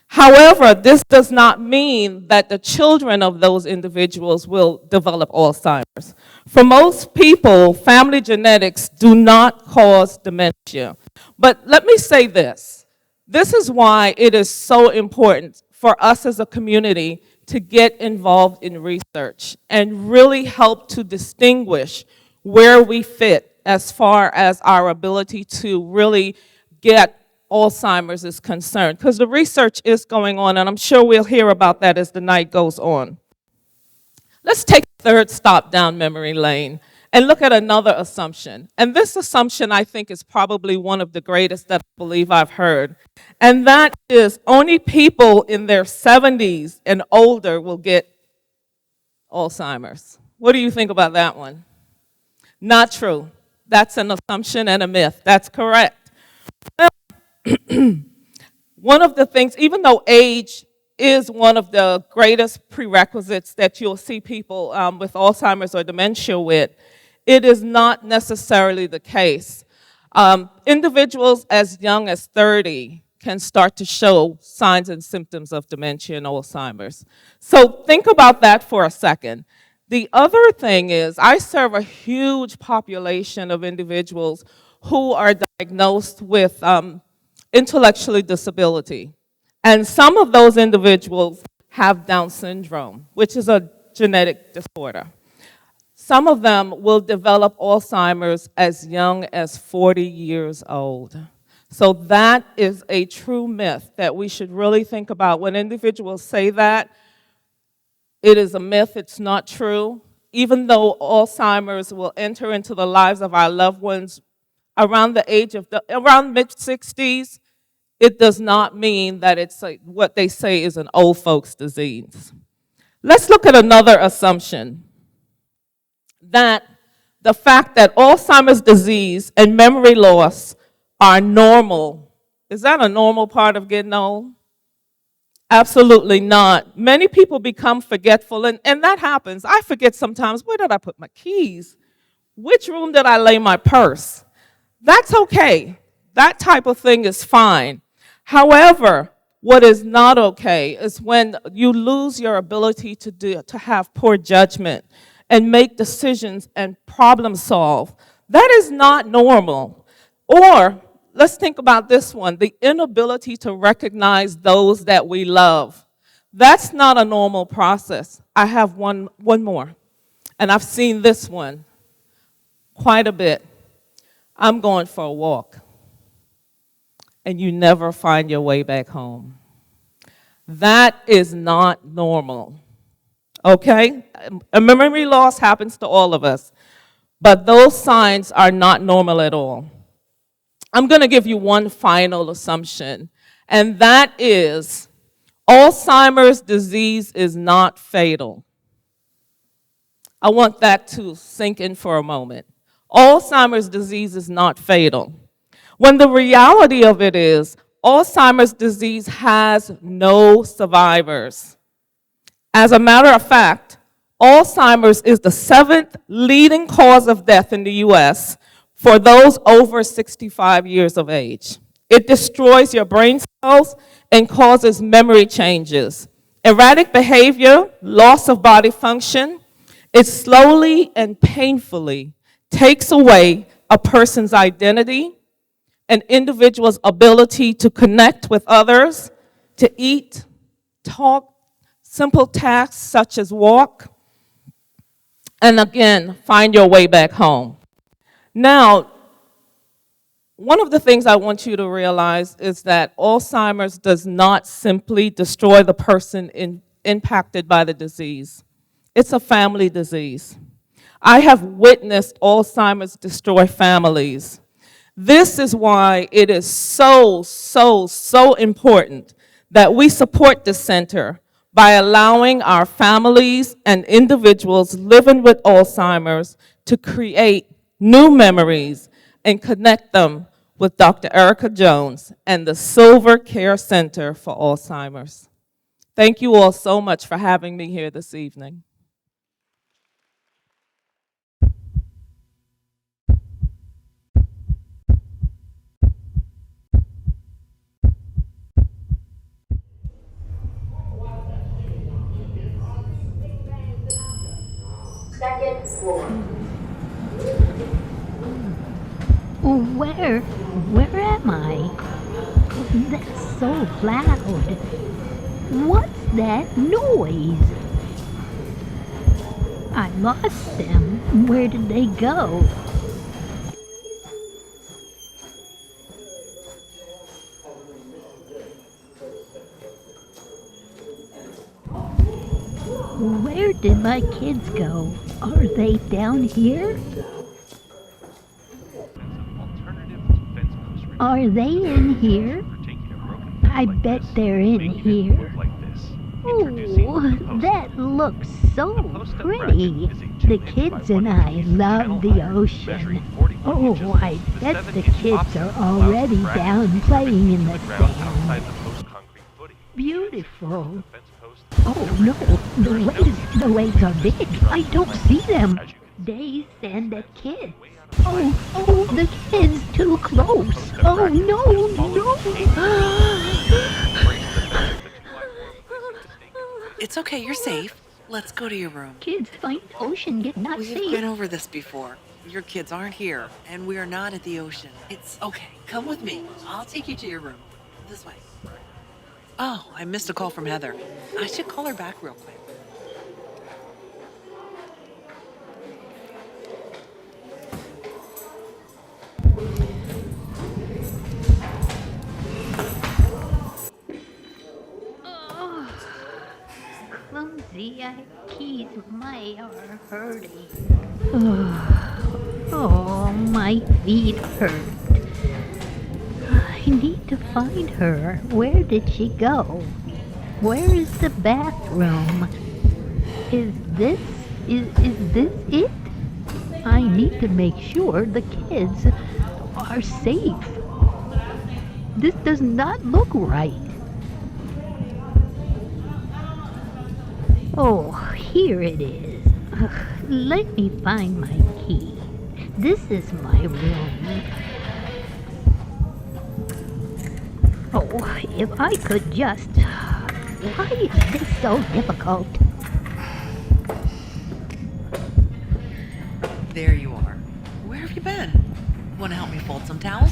However, this does not mean that the children of those individuals will develop Alzheimer's. For most people, family genetics do not cause dementia. But let me say this. This is why it is so important for us as a community to get involved in research and really help to distinguish where we fit as far as our ability to really get Alzheimer's is concerned, because the research is going on, and I'm sure we'll hear about that as the night goes on. Let's take the third stop down memory lane and look at another assumption. And this assumption, I think, is probably one of the greatest that I believe I've heard. And that is only people in their 70s and older will get Alzheimer's. What do you think about that one? Not true. That's an assumption and a myth. That's correct. One of the things, even though age is one of the greatest prerequisites that you'll see people with Alzheimer's or dementia with, it is not necessarily the case. Individuals as young as 30 can start to show signs and symptoms of dementia and Alzheimer's. So think about that for a second. The other thing is, I serve a huge population of individuals who are diagnosed with intellectual disability. And some of those individuals have Down syndrome, which is a genetic disorder. Some of them will develop Alzheimer's as young as 40 years old. So that is a true myth that we should really think about. When individuals say that, it is a myth, it's not true. Even though Alzheimer's will enter into the lives of our loved ones around the age of, around mid-60s, it does not mean that it's what they say is an old folks disease. Let's look at another assumption, that the fact that Alzheimer's disease and memory loss are normal. Is that a normal part of getting old? Absolutely not. Many people become forgetful, and that happens. I forget sometimes, where did I put my keys? Which room did I lay my purse? That's okay. That type of thing is fine. However, what is not okay is when you lose your ability to have poor judgment and make decisions and problem solve. That is not normal. Or, let's think about this one, the inability to recognize those that we love. That's not a normal process. I have one more, and I've seen this one quite a bit. I'm going for a walk, and you never find your way back home. That is not normal, okay? A memory loss happens to all of us, but those signs are not normal at all. I'm going to give you one final assumption, and that is Alzheimer's disease is not fatal. I want that to sink in for a moment. Alzheimer's disease is not fatal. When the reality of it is, Alzheimer's disease has no survivors. As a matter of fact, Alzheimer's is the 7th leading cause of death in the US for those over 65 years of age. It destroys your brain cells and causes memory changes, erratic behavior, loss of body function. It slowly and painfully takes away a person's identity, an individual's ability to connect with others, to eat, talk, simple tasks such as walk, and again, find your way back home. Now, one of the things I want you to realize is that Alzheimer's does not simply destroy the person impacted by the disease. It's a family disease. I have witnessed Alzheimer's destroy families. This is why it is so important that we support the center by allowing our families and individuals living with Alzheimer's to create new memories and connect them with Dr. Erica Jones and the Silver Care Center for Alzheimer's. Thank you all so much for having me here this evening. Second floor. Where am I? That's so loud. What's that noise? I lost them. Where did they go? Where did my kids go? Are they down here? Are they in here? I bet they're in here. Ooh, that looks so pretty. The kids and I love the ocean. Oh, I bet the kids are already down playing in the sand. Beautiful. Oh no, the waves are big. I don't see them. They send the kids. Oh, the kids too close. Oh no. It's okay, you're safe. Let's go to your room. Kids find ocean get not We've safe. been over this before. Your kids aren't here, and we are not at the ocean. It's okay. Come with me. I'll take you to your room. This way. Oh, I missed a call from Heather. I should call her back real quick. Clumsy keys are hurting. Oh, my feet hurt. I need to find her. Where did she go? Where is the bathroom? Is this it? I need to make sure the kids are safe. This does not look right. Oh, here it is. Let me find my key. This is my room. Oh, if I could just... Why is this so difficult? There you are. Where have you been? Want to help me fold some towels?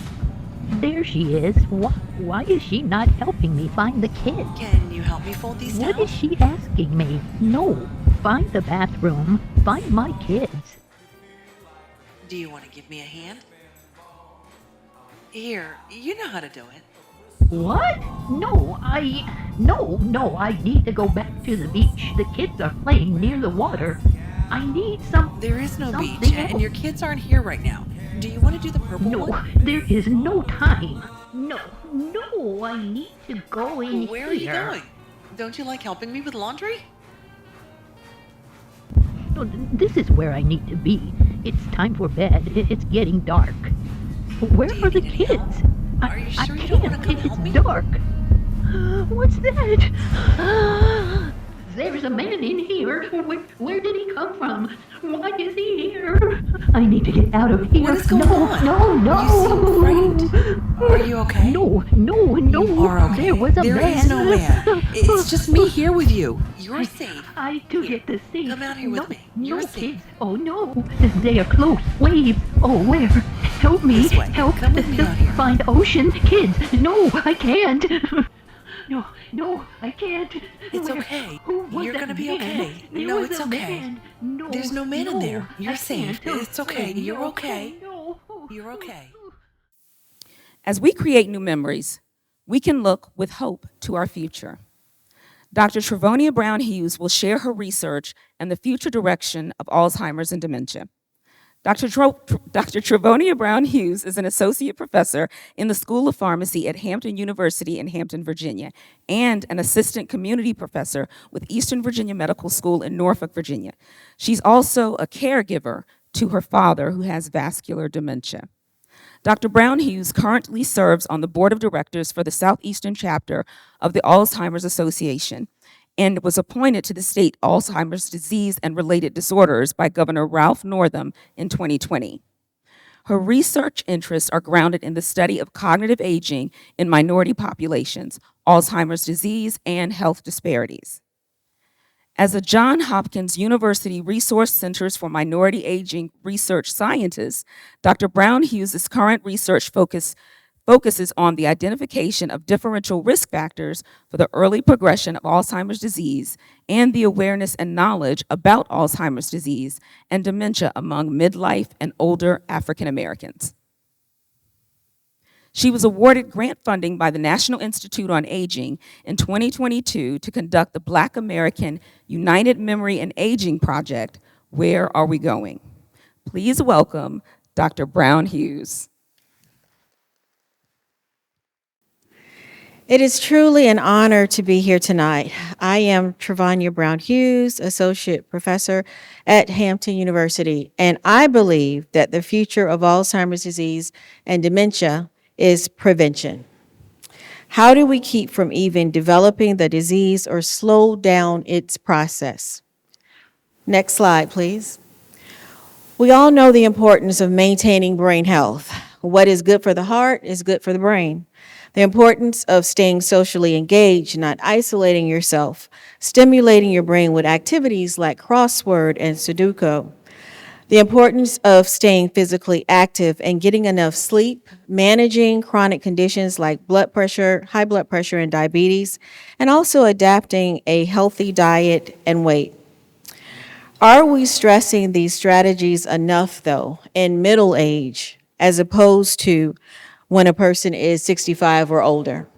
There she is. Why is she not helping me find the kids? Can you help me fold these towels? What is she asking me? No. Find the bathroom. Find my kids. Do you want to give me a hand? Here, you know how to do it. What? No, I need to go back to the beach. The kids are playing near the water. I need some... There is no something beach, else. and your kids aren't here right now. Do you want to do the purple No, one? there is no time. No, I need to go in Where are here. you going? Don't you like helping me with laundry? No, this is where I need to be. It's time for bed. It's getting dark. Where Do you are the need any kids? help? Are you sure you don't want to come help me? It's dark. What's that? There's a man in here. Where did he come from? Why is he here? I need to get out of here. What is going on? No. You seem frightened. Are you okay? No. You are okay. There was a man. There is no man. It's just me here with you. You're safe. I do get to see. Come out here with me. You're no safe. kids. Oh no. They are close. Waves. Oh, where? Help me. This way. Help. Come with me out here. Find ocean. Kids. No, I can't. No, I can't. It's Where? okay. Who was You're that gonna be man? okay. There No, was it's a okay. man. No, There's no man in there. You're I safe. can't. It's okay. You're No, okay. No. You're okay. As we create new memories, we can look with hope to our future. Dr. Trevonia Brown Hughes will share her research and the future direction of Alzheimer's and dementia. Dr. Trevonia Brown Hughes is an associate professor in the School of Pharmacy at Hampton University in Hampton, Virginia, and an assistant community professor with Eastern Virginia Medical School in Norfolk, Virginia. She's also a caregiver to her father, who has vascular dementia. Dr. Brown Hughes currently serves on the board of directors for the Southeastern chapter of the Alzheimer's Association and was appointed to the state Alzheimer's disease and related disorders by Governor Ralph Northam in 2020. Her research interests are grounded in the study of cognitive aging in minority populations, Alzheimer's disease, and health disparities. As a Johns Hopkins University Resource Centers for Minority Aging research scientist, Dr. Brown Hughes' current research focuses on the identification of differential risk factors for the early progression of Alzheimer's disease and the awareness and knowledge about Alzheimer's disease and dementia among midlife and older African Americans. She was awarded grant funding by the National Institute on Aging in 2022 to conduct the Black American United Memory and Aging Project, Where Are We Going? Please welcome Dr. Brown Hughes. It is truly an honor to be here tonight. I am Trevonia Brown Hughes, Associate Professor at Hampton University, and I believe that the future of Alzheimer's disease and dementia is prevention. How do we keep from even developing the disease or slow down its process? Next slide, please. We all know the importance of maintaining brain health. What is good for the heart is good for the brain. The importance of staying socially engaged, not isolating yourself, stimulating your brain with activities like crossword and Sudoku. The importance of staying physically active and getting enough sleep, managing chronic conditions like blood pressure, high blood pressure, and diabetes, and also adapting a healthy diet and weight. Are we stressing these strategies enough, though, in middle age, as opposed to when a person is 65 or older?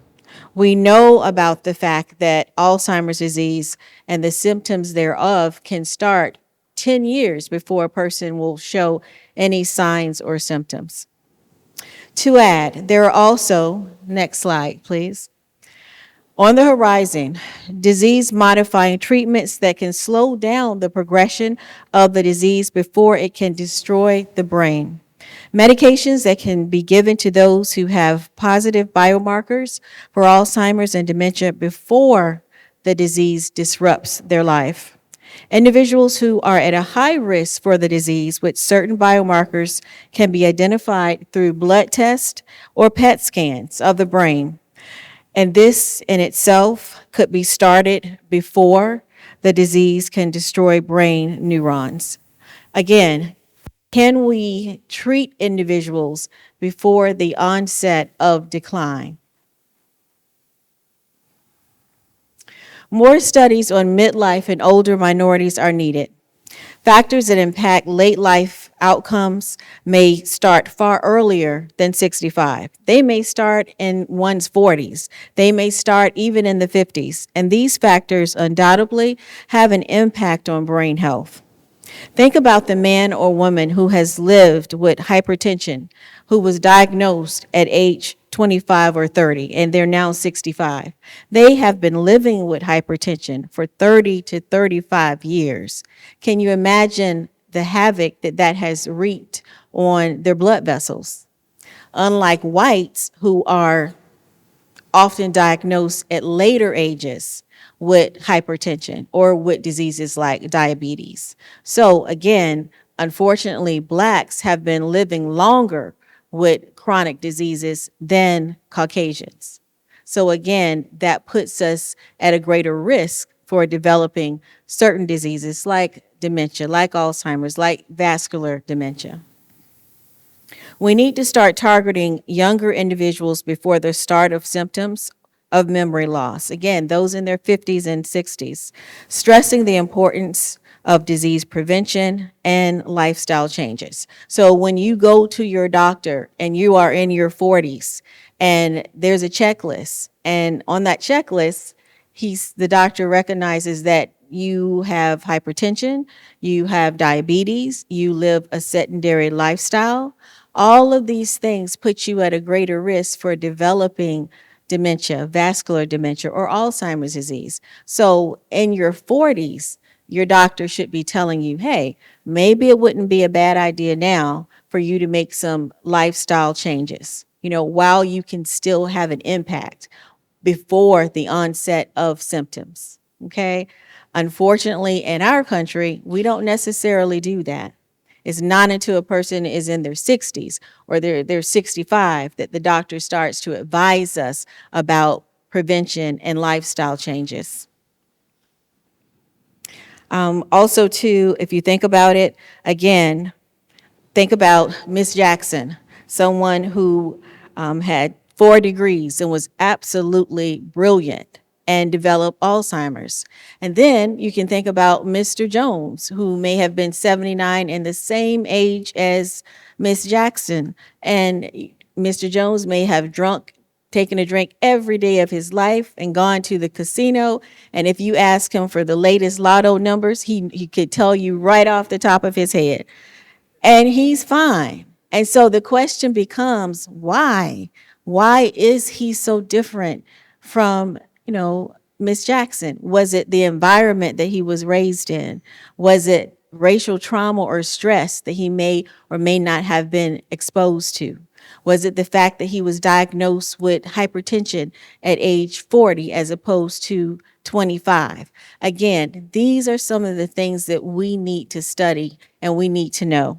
We know about the fact that Alzheimer's disease and the symptoms thereof can start 10 years before a person will show any signs or symptoms. To add, there are also, next slide, please, on the horizon, disease-modifying treatments that can slow down the progression of the disease before it can destroy the brain. Medications that can be given to those who have positive biomarkers for Alzheimer's and dementia before the disease disrupts their life. Individuals who are at a high risk for the disease with certain biomarkers can be identified through blood tests or PET scans of the brain. And this in itself could be started before the disease can destroy brain neurons. Again, can we treat individuals before the onset of decline? More studies on midlife and older minorities are needed. Factors that impact late life outcomes may start far earlier than 65. They may start in one's 40s. They may start even in the 50s. And these factors undoubtedly have an impact on brain health. Think about the man or woman who has lived with hypertension, who was diagnosed at age 25 or 30, and they're now 65. They have been living with hypertension for 30 to 35 years. Can you imagine the havoc that has wreaked on their blood vessels? Unlike whites, who are often diagnosed at later ages with hypertension or with diseases like diabetes. So again, unfortunately, Blacks have been living longer with chronic diseases than Caucasians. So again, that puts us at a greater risk for developing certain diseases like dementia, like Alzheimer's, like vascular dementia. We need to start targeting younger individuals before the start of symptoms of memory loss. Again, those in their 50s and 60s, stressing the importance of disease prevention and lifestyle changes. So when you go to your doctor and you are in your 40s and there's a checklist, and on that checklist, the doctor recognizes that you have hypertension, you have diabetes, you live a sedentary lifestyle. All of these things put you at a greater risk for developing dementia, vascular dementia, or Alzheimer's disease. So in your 40s, your doctor should be telling you, hey, maybe it wouldn't be a bad idea now for you to make some lifestyle changes, while you can still have an impact before the onset of symptoms, okay? Unfortunately, in our country, we don't necessarily do that. It's not until a person is in their 60s or they're 65 that the doctor starts to advise us about prevention and lifestyle changes. Also, too, if you think about it, again, think about Miss Jackson, someone who had 4 degrees and was absolutely brilliant and developed Alzheimer's. And then you can think about Mr. Jones, who may have been 79 and the same age as Miss Jackson. And Mr. Jones may have taken a drink every day of his life and gone to the casino. And if you ask him for the latest lotto numbers, he could tell you right off the top of his head. And he's fine. And so the question becomes, why? Why is he so different from, Miss Jackson? Was it the environment that he was raised in? Was it racial trauma or stress that he may or may not have been exposed to? Was it the fact that he was diagnosed with hypertension at age 40 as opposed to 25? Again, these are some of the things that we need to study and we need to know.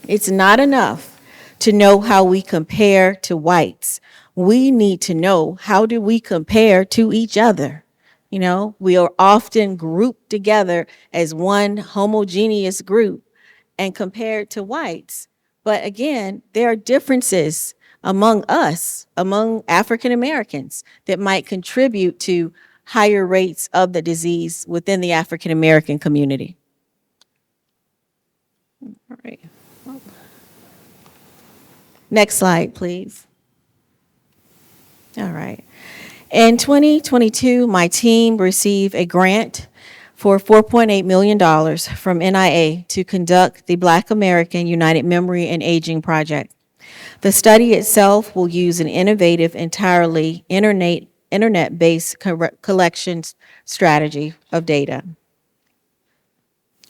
It's not enough to know how we compare to whites. We need to know, how do we compare to each other? We are often grouped together as one homogeneous group and compared to whites. But again, there are differences among us, among African Americans, that might contribute to higher rates of the disease within the African American community. All right. Next slide, please. All right. In 2022, my team received a grant for $4.8 million from NIA to conduct the Black American United Memory and Aging Project. The study itself will use an innovative, entirely internet-based collection strategy of data.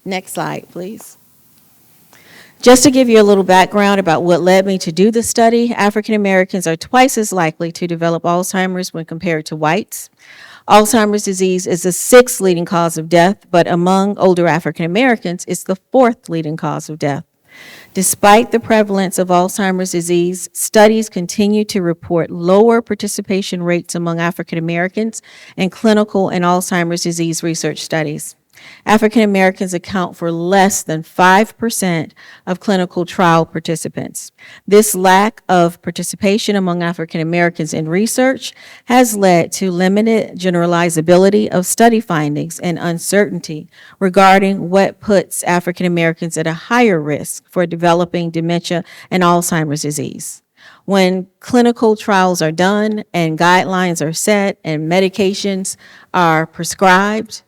Next slide, please. Just to give you a little background about what led me to do the study, African Americans are twice as likely to develop Alzheimer's when compared to whites. Alzheimer's disease is the 6th leading cause of death, but among older African Americans, it's the 4th leading cause of death. Despite the prevalence of Alzheimer's disease, studies continue to report lower participation rates among African Americans in clinical and Alzheimer's disease research studies. African Americans account for less than 5% of clinical trial participants. This lack of participation among African Americans in research has led to limited generalizability of study findings and uncertainty regarding what puts African Americans at a higher risk for developing dementia and Alzheimer's disease. When clinical trials are done and guidelines are set and medications are prescribed,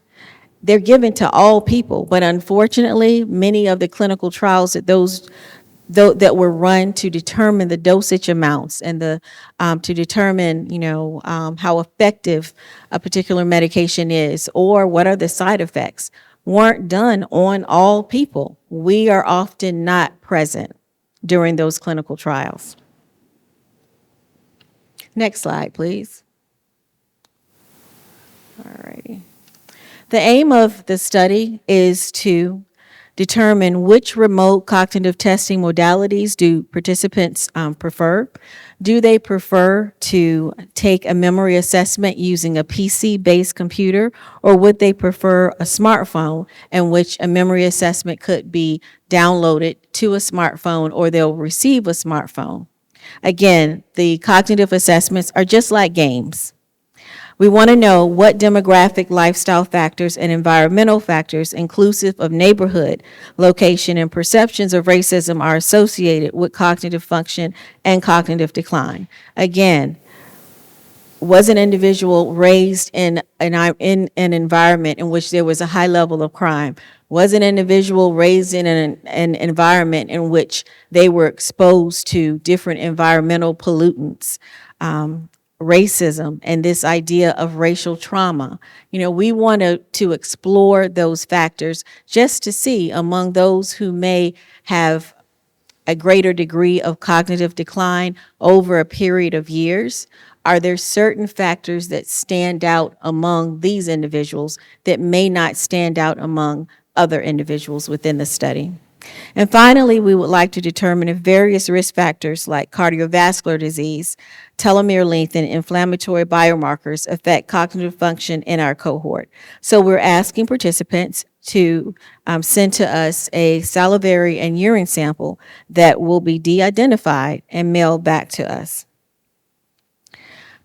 they're given to all people, but unfortunately, many of the clinical trials that were run to determine the dosage amounts and to determine, how effective a particular medication is or what are the side effects, weren't done on all people. We are often not present during those clinical trials. Next slide, please. All righty. The aim of the study is to determine which remote cognitive testing modalities do participants prefer. Do they prefer to take a memory assessment using a PC-based computer, or would they prefer a smartphone in which a memory assessment could be downloaded to a smartphone or they'll receive a smartphone? Again, the cognitive assessments are just like games. We want to know what demographic, lifestyle factors, and environmental factors, inclusive of neighborhood, location, and perceptions of racism, are associated with cognitive function and cognitive decline. Again, Was an individual raised in an environment in which there was a high level of crime? Was an individual raised in an environment in which they were exposed to different environmental pollutants, racism, and this idea of racial trauma? You know, we want to explore those factors just to see among those who may have a greater degree of cognitive decline over a period of years? Are there certain factors that stand out among these individuals that may not stand out among other individuals within the study? And finally, we would like to determine if various risk factors like cardiovascular disease, telomere length, and inflammatory biomarkers affect cognitive function in our cohort. So we're asking participants to send to us a salivary and urine sample that will be de-identified and mailed back to us.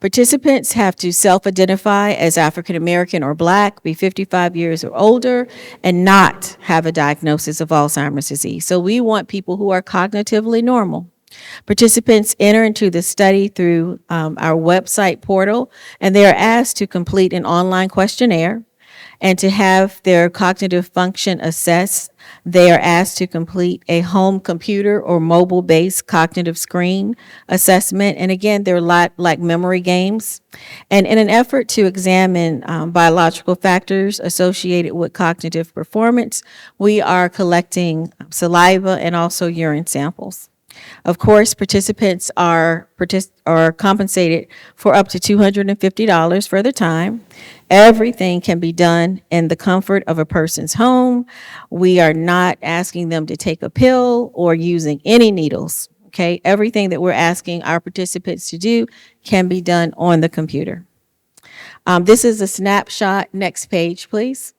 Participants have to self-identify as African American or Black, be 55 years or older, and not have a diagnosis of Alzheimer's disease. So we want people who are cognitively normal. Participants enter into the study through our website portal, and they are asked to complete an online questionnaire and to have their cognitive function assessed. They are asked to complete a home computer or mobile-based cognitive screen assessment. And again, they're a lot like memory games. And in an effort to examine biological factors associated with cognitive performance, we are collecting saliva and also urine samples. Of course, participants are compensated for up to $250 for their time. Everything can be done in the comfort of a person's home. We are not asking them to take a pill or using any needles, okay? Everything that we're asking our participants to do can be done on the computer. This is a snapshot. Next page, please.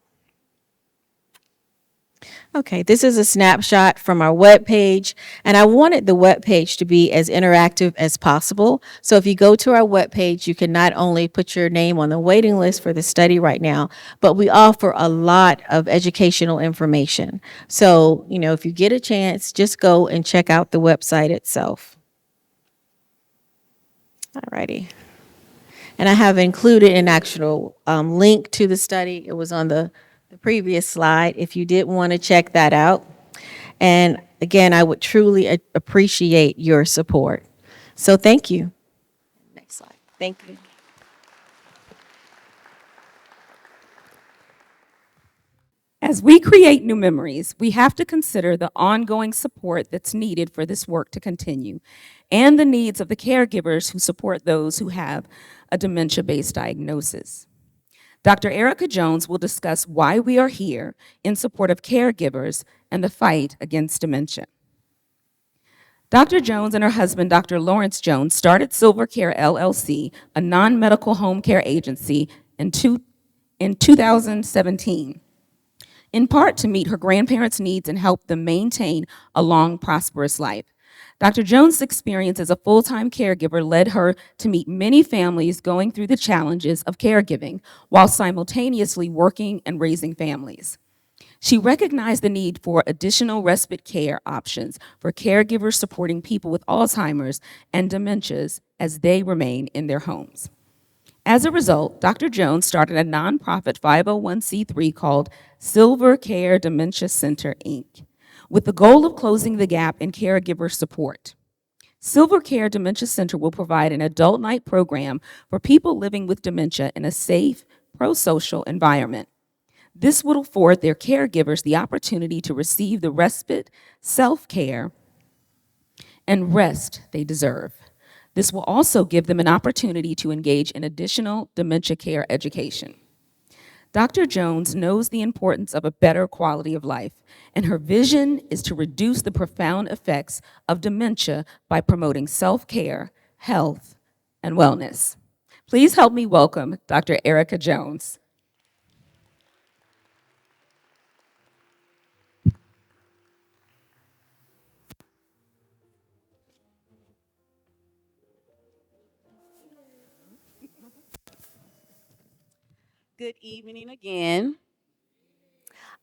Okay, this is a snapshot from our webpage, and I wanted the webpage to be as interactive as possible. So if you go to our webpage, you can not only put your name on the waiting list for the study right now, but we offer a lot of educational information. So, you know, if you get a chance, just go and check out the website itself. All righty. And I have included an actual link to the study. It was on the previous slide if you did want to check that out. And again, I would truly appreciate your support. So thank you. Next slide. Thank you. As we create new memories, we have to consider the ongoing support that's needed for this work to continue and the needs of the caregivers who support those who have a dementia-based diagnosis. Dr. Erica Jones will discuss why we are here in support of caregivers and the fight against dementia. Dr. Jones and her husband, Dr. Lawrence Jones, started Silver Care LLC, a non-medical home care agency, in 2017, in part to meet her grandparents' needs and help them maintain a long, prosperous life. Dr. Jones' experience as a full-time caregiver led her to meet many families going through the challenges of caregiving while simultaneously working and raising families. She recognized the need for additional respite care options for caregivers supporting people with Alzheimer's and dementias as they remain in their homes. As a result, Dr. Jones started a nonprofit 501c3 called Silver Care Dementia Center, Inc., with the goal of closing the gap in caregiver support. Silver Care Dementia Center will provide an adult night program for people living with dementia in a safe, pro-social environment. This will afford their caregivers the opportunity to receive the respite, self-care, and rest they deserve. This will also give them an opportunity to engage in additional dementia care education. Dr. Jones knows the importance of a better quality of life, and her vision is to reduce the profound effects of dementia by promoting self-care, health, and wellness. Please help me welcome Dr. Erica Jones. Good evening again.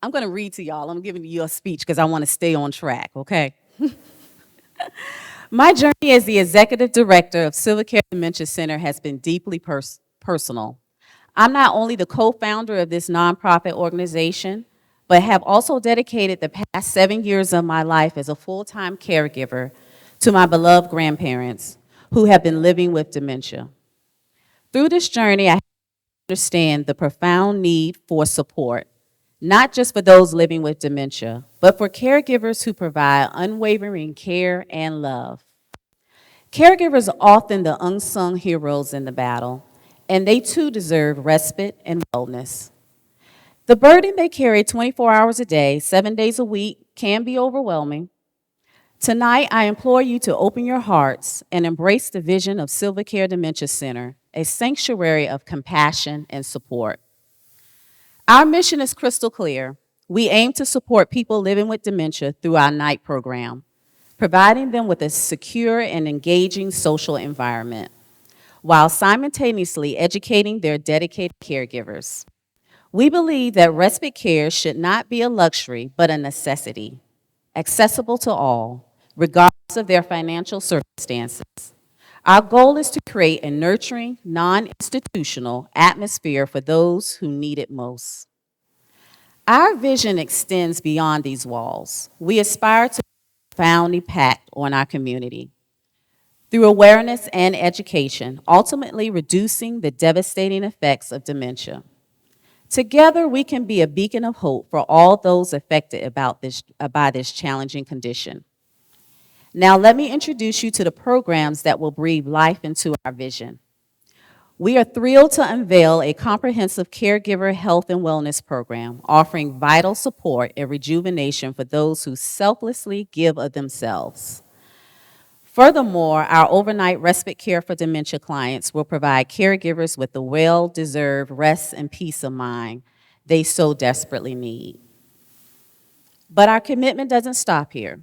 I'm going to read to y'all. I'm giving you a speech because I want to stay on track, okay? My journey as the executive director of Silver Care Dementia Center has been deeply personal. I'm not only the co-founder of this nonprofit organization, but have also dedicated the past 7 years of my life as a full-time caregiver to my beloved grandparents who have been living with dementia. Through this journey, I understand the profound need for support, not just for those living with dementia, but for caregivers who provide unwavering care and love. Caregivers are often the unsung heroes in the battle, and they too deserve respite and wellness. The burden they carry 24 hours a day, 7 days a week, can be overwhelming. Tonight, I implore you to open your hearts and embrace the vision of Silver Care Dementia Center, a sanctuary of compassion and support. Our mission is crystal clear. We aim to support people living with dementia through our night program, providing them with a secure and engaging social environment, while simultaneously educating their dedicated caregivers. We believe that respite care should not be a luxury, but a necessity, accessible to all, regardless of their financial circumstances. Our goal is to create a nurturing, non-institutional atmosphere for those who need it most. Our vision extends beyond these walls. We aspire to profound impact on our community through awareness and education, ultimately reducing the devastating effects of dementia. Together, we can be a beacon of hope for all those affected by this challenging condition. Now, let me introduce you to the programs that will breathe life into our vision. We are thrilled to unveil a comprehensive caregiver health and wellness program offering vital support and rejuvenation for those who selflessly give of themselves. Furthermore, our overnight respite care for dementia clients will provide caregivers with the well-deserved rest and peace of mind they so desperately need. But our commitment doesn't stop here.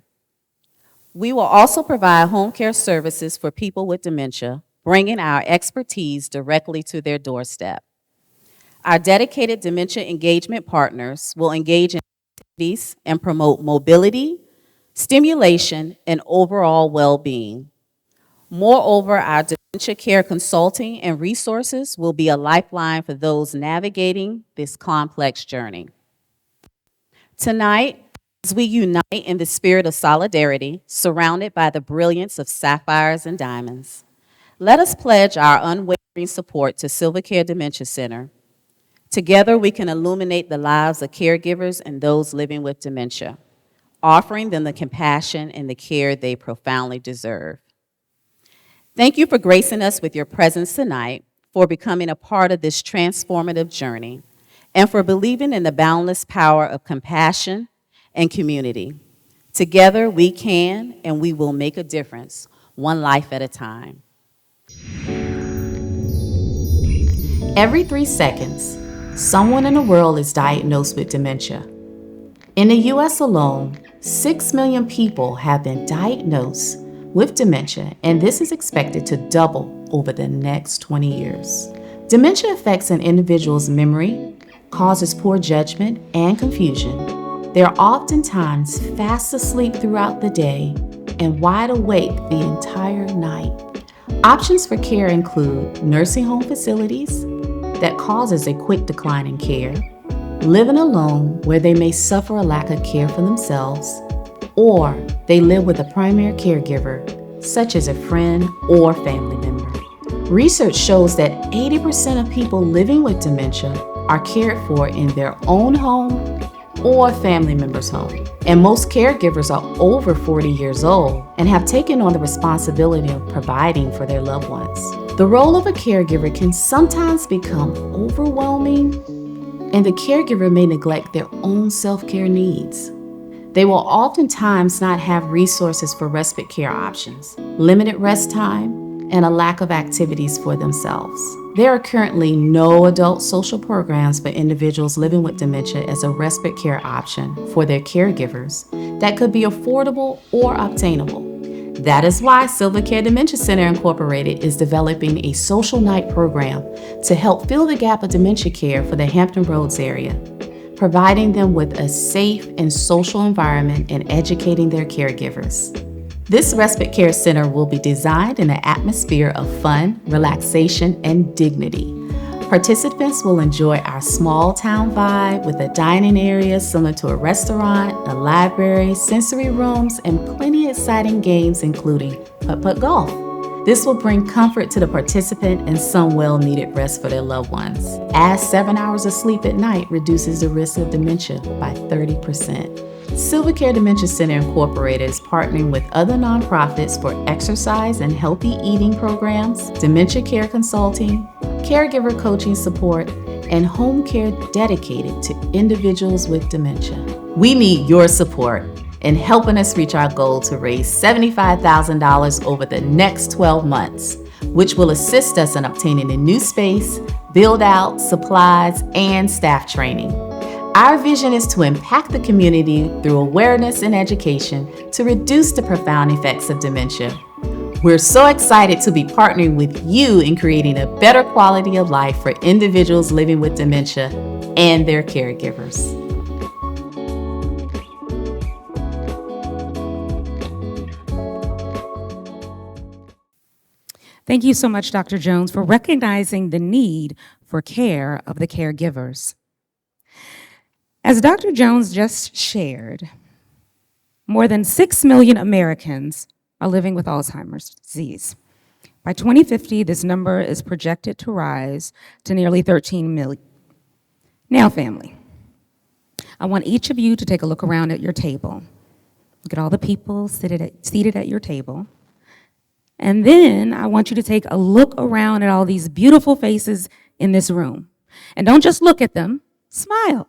We will also provide home care services for people with dementia, bringing our expertise directly to their doorstep. Our dedicated dementia engagement partners will engage in activities and promote mobility, stimulation, and overall well-being. Moreover, our dementia care consulting and resources will be a lifeline for those navigating this complex journey. Tonight, as we unite in the spirit of solidarity, surrounded by the brilliance of sapphires and diamonds, let us pledge our unwavering support to Silver Care Dementia Center. Together, we can illuminate the lives of caregivers and those living with dementia, offering them the compassion and the care they profoundly deserve. Thank you for gracing us with your presence tonight, for becoming a part of this transformative journey, and for believing in the boundless power of compassion and community. Together, we can and we will make a difference, one life at a time. Every 3 seconds, someone in the world is diagnosed with dementia. In the US alone, 6 million people have been diagnosed with dementia, and this is expected to double over the next 20 years. Dementia affects an individual's memory, causes poor judgment and confusion. They are oftentimes fast asleep throughout the day and wide awake the entire night. Options for care include nursing home facilities that causes a quick decline in care, living alone where they may suffer a lack of care for themselves, or they live with a primary caregiver, such as a friend or family member. Research shows that 80% of people living with dementia are cared for in their own home or family member's home. And most caregivers are over 40 years old and have taken on the responsibility of providing for their loved ones. The role of a caregiver can sometimes become overwhelming, and the caregiver may neglect their own self-care needs. They will oftentimes not have resources for respite care options, limited rest time, and a lack of activities for themselves. There are currently no adult social programs for individuals living with dementia as a respite care option for their caregivers that could be affordable or obtainable. That is why Silver Care Dementia Center Incorporated is developing a social night program to help fill the gap of dementia care for the Hampton Roads area, providing them with a safe and social environment and educating their caregivers. This respite care center will be designed in an atmosphere of fun, relaxation, and dignity. Participants will enjoy our small town vibe with a dining area similar to a restaurant, a library, sensory rooms, and plenty of exciting games including putt-putt golf. This will bring comfort to the participant and some well-needed rest for their loved ones, as 7 hours of sleep at night reduces the risk of dementia by 30%. Silvercare Dementia Center Incorporated is partnering with other nonprofits for exercise and healthy eating programs, dementia care consulting, caregiver coaching support, and home care dedicated to individuals with dementia. We need your support in helping us reach our goal to raise $75,000 over the next 12 months, which will assist us in obtaining a new space, build out, supplies, and staff training. Our vision is to impact the community through awareness and education to reduce the profound effects of dementia. We're so excited to be partnering with you in creating a better quality of life for individuals living with dementia and their caregivers. Thank you so much, Dr. Jones, for recognizing the need for care of the caregivers. As Dr. Jones just shared, more than 6 million Americans are living with Alzheimer's disease. By 2050, this number is projected to rise to nearly 13 million. Now, family, I want each of you to take a look around at your table. Look at all the people seated at your table. And then I want you to take a look around at all these beautiful faces in this room. And don't just look at them, smile.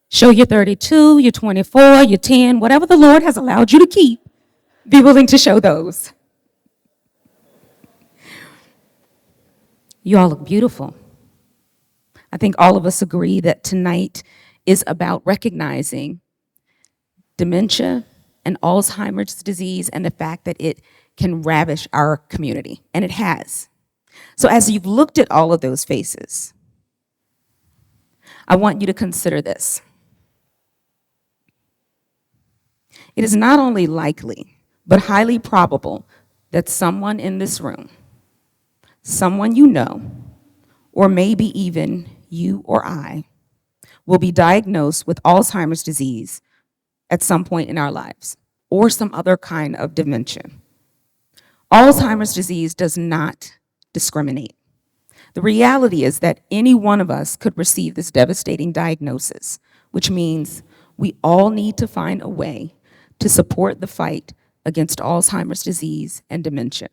Show your 32, your 24, your 10, whatever the Lord has allowed you to keep, be willing to show those. You all look beautiful. I think all of us agree that tonight is about recognizing dementia and Alzheimer's disease and the fact that it can ravish our community, and it has. So as you've looked at all of those faces, I want you to consider this. It is not only likely, but highly probable that someone in this room, someone you know, or maybe even you or I, will be diagnosed with Alzheimer's disease at some point in our lives, or some other kind of dementia. Alzheimer's disease does not discriminate. The reality is that any one of us could receive this devastating diagnosis, which means we all need to find a way to support the fight against Alzheimer's disease and dementia.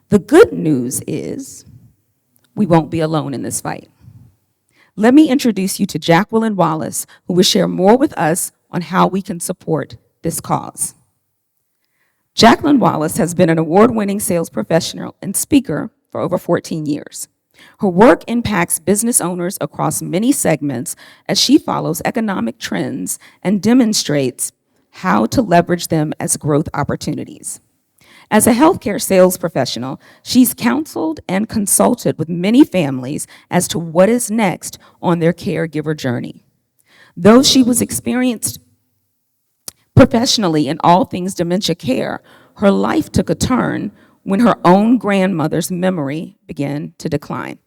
The good news is we won't be alone in this fight. Let me introduce you to Jacqueline Wallace, who will share more with us on how we can support this cause. Jacqueline Wallace has been an award-winning sales professional and speaker for over 14 years. Her work impacts business owners across many segments as she follows economic trends and demonstrates how to leverage them as growth opportunities. As a healthcare sales professional, she's counseled and consulted with many families as to what is next on their caregiver journey. Though she was experienced professionally in all things dementia care, her life took a turn when her own grandmother's memory began to decline.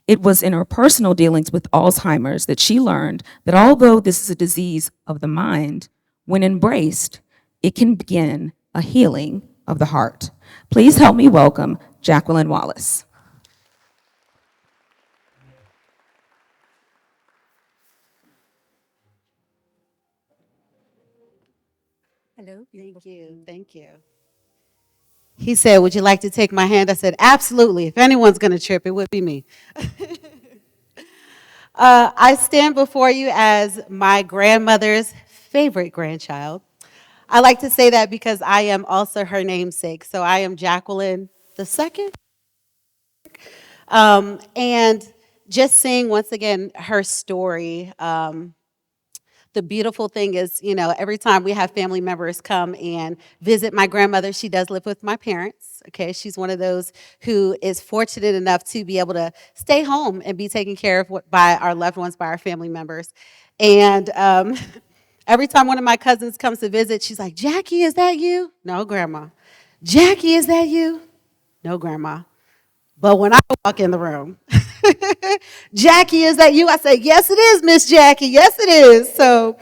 It was in her personal dealings with Alzheimer's that she learned that although this is a disease of the mind, when embraced, it can begin a healing of the heart. Please help me welcome Jacqueline Wallace. Hello. Thank you. He said, "Would you like to take my hand?" I said, "Absolutely. If anyone's going to trip, it would be me." I stand before you as my grandmother's favorite grandchild. I like to say that because I am also her namesake. So I am Jacqueline the second. And just seeing once again her story, the beautiful thing is, every time we have family members come and visit my grandmother, she does live with my parents, okay? She's one of those who is fortunate enough to be able to stay home and be taken care of by our loved ones, by our family members. And Every time one of my cousins comes to visit, she's like, Jackie, is that you? No, Grandma. Jackie, is that you? No, Grandma. But when I walk in the room, Jackie, is that you? I say, yes, it is, Miss Jackie. Yes, it is. So,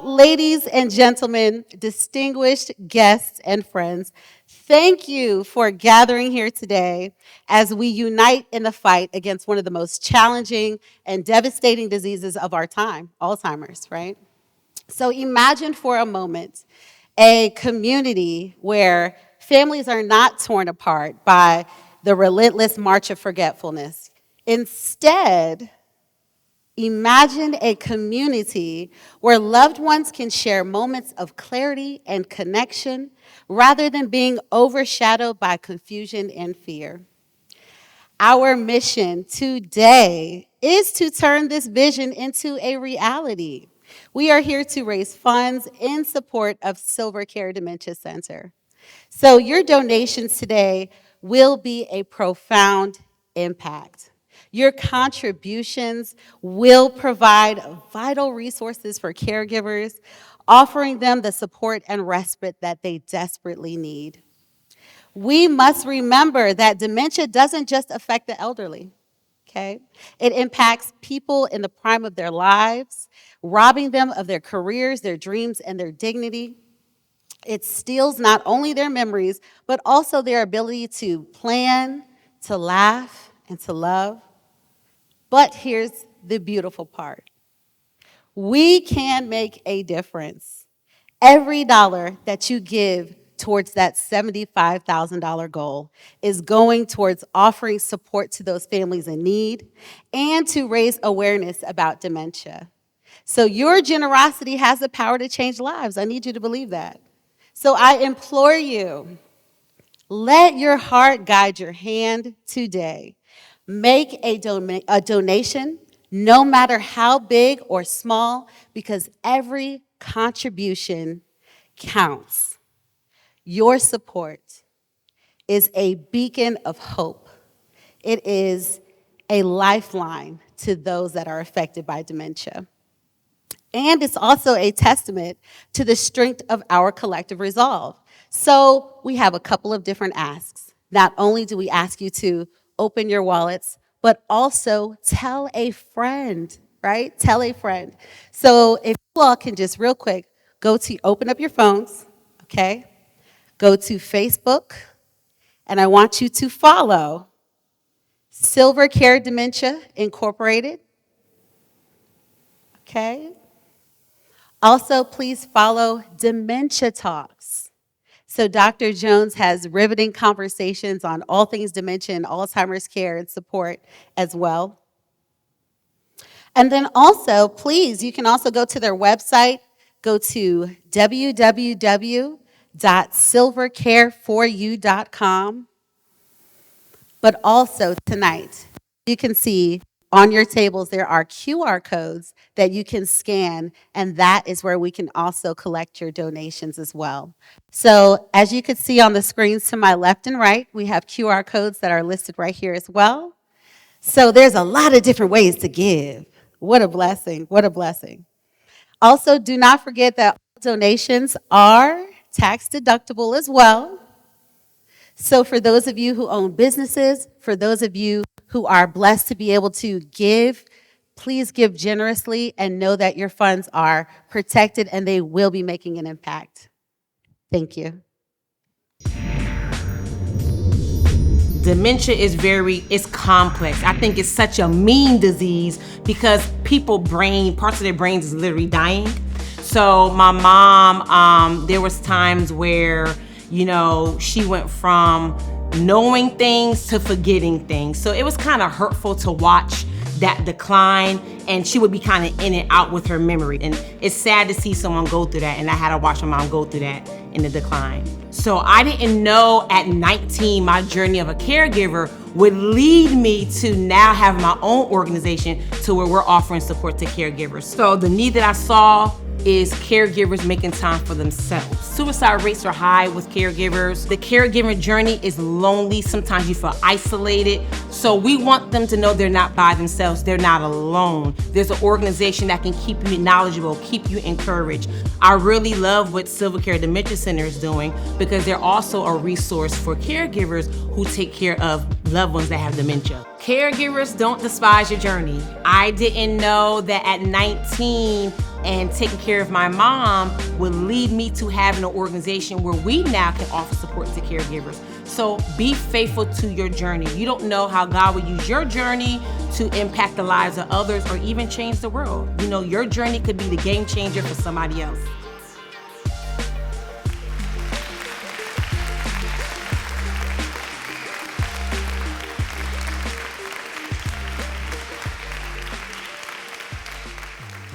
ladies and gentlemen, distinguished guests and friends, thank you for gathering here today as we unite in the fight against one of the most challenging and devastating diseases of our time, Alzheimer's, right? So imagine for a moment a community where families are not torn apart by the relentless march of forgetfulness. Instead, imagine a community where loved ones can share moments of clarity and connection rather than being overshadowed by confusion and fear. Our mission today is to turn this vision into a reality. We are here to raise funds in support of Silver Care Dementia Center. So your donations today will be a profound impact. Your contributions will provide vital resources for caregivers, offering them the support and respite that they desperately need. We must remember that dementia doesn't just affect the elderly, okay? It impacts people in the prime of their lives, robbing them of their careers, their dreams, and their dignity. It steals not only their memories, but also their ability to plan, to laugh, and to love. But here's the beautiful part. We can make a difference. Every dollar that you give towards that $75,000 goal is going towards offering support to those families in need and to raise awareness about dementia. So your generosity has the power to change lives. I need you to believe that. So I implore you, let your heart guide your hand today. Make a donation, no matter how big or small, because every contribution counts. Your support is a beacon of hope. It is a lifeline to those that are affected by dementia. And it's also a testament to the strength of our collective resolve. So we have a couple of different asks. Not only do we ask you to open your wallets, but also tell a friend, right? Tell a friend. So if you all can just real quick open up your phones, okay? Go to Facebook, and I want you to follow Silver Care Dementia Incorporated, okay? Also, please follow Dementia Talks. So Dr. Jones has riveting conversations on all things dementia and Alzheimer's care and support as well. And then also, please, you can also go to their website, go to www.silvercareforyou.com. But also tonight, you can see on your tables, there are QR codes that you can scan, and that is where we can also collect your donations as well. So as you can see on the screens to my left and right, we have QR codes that are listed right here as well. So there's a lot of different ways to give. What a blessing, what a blessing. Also, do not forget that donations are tax deductible as well. So for those of you who own businesses, for those of you who are blessed to be able to give, please give generously and know that your funds are protected and they will be making an impact. Thank you. Dementia is it's complex. I think it's such a mean disease because parts of their brains is literally dying. So my mom, there was times where, she went from knowing things to forgetting things. So it was kind of hurtful to watch that decline, and she would be kind of in and out with her memory. And it's sad to see someone go through that, and I had to watch my mom go through that in the decline. So I didn't know at 19 my journey of a caregiver would lead me to now have my own organization to where we're offering support to caregivers. So the need that I saw is caregivers making time for themselves. Suicide rates are high with caregivers. The caregiving journey is lonely. Sometimes you feel isolated. So we want them to know they're not by themselves. They're not alone. There's an organization that can keep you knowledgeable, keep you encouraged. I really love what Silvercare Dementia Center is doing because they're also a resource for caregivers who take care of loved ones that have dementia. Caregivers, don't despise your journey. I didn't know that at 19 and taking care of my mom would lead me to having an organization where we now can offer support to caregivers. So be faithful to your journey. You don't know how God will use your journey to impact the lives of others or even change the world. You know, your journey could be the game changer for somebody else.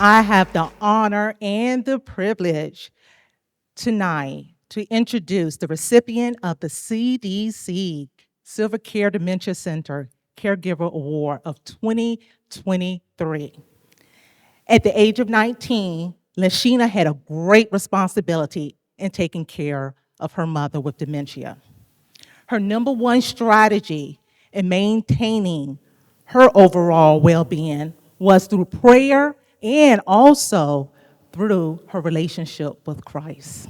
I have the honor and the privilege tonight to introduce the recipient of the SCDC Silvercare Dementia Center Caregiver Award of 2023. At the age of 19, Lashina had a great responsibility in taking care of her mother with dementia. Her number one strategy in maintaining her overall well-being was through prayer and also through her relationship with Christ.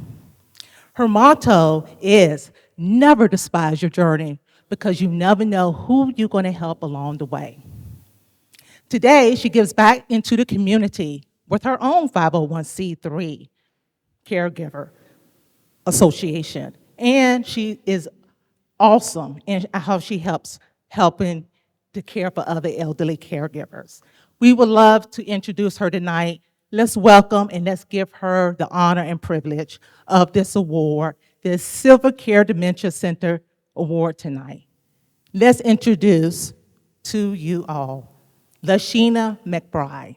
Her motto is never despise your journey because you never know who you're going to help along the way. Today, she gives back into the community with her own 501c3 caregiver association. And she is awesome in how she helping to care for other elderly caregivers. We would love to introduce her tonight. Let's welcome and let's give her the honor and privilege of this award, this Silvercare Dementia Center Award tonight. Let's introduce to you all, Lashina McBride.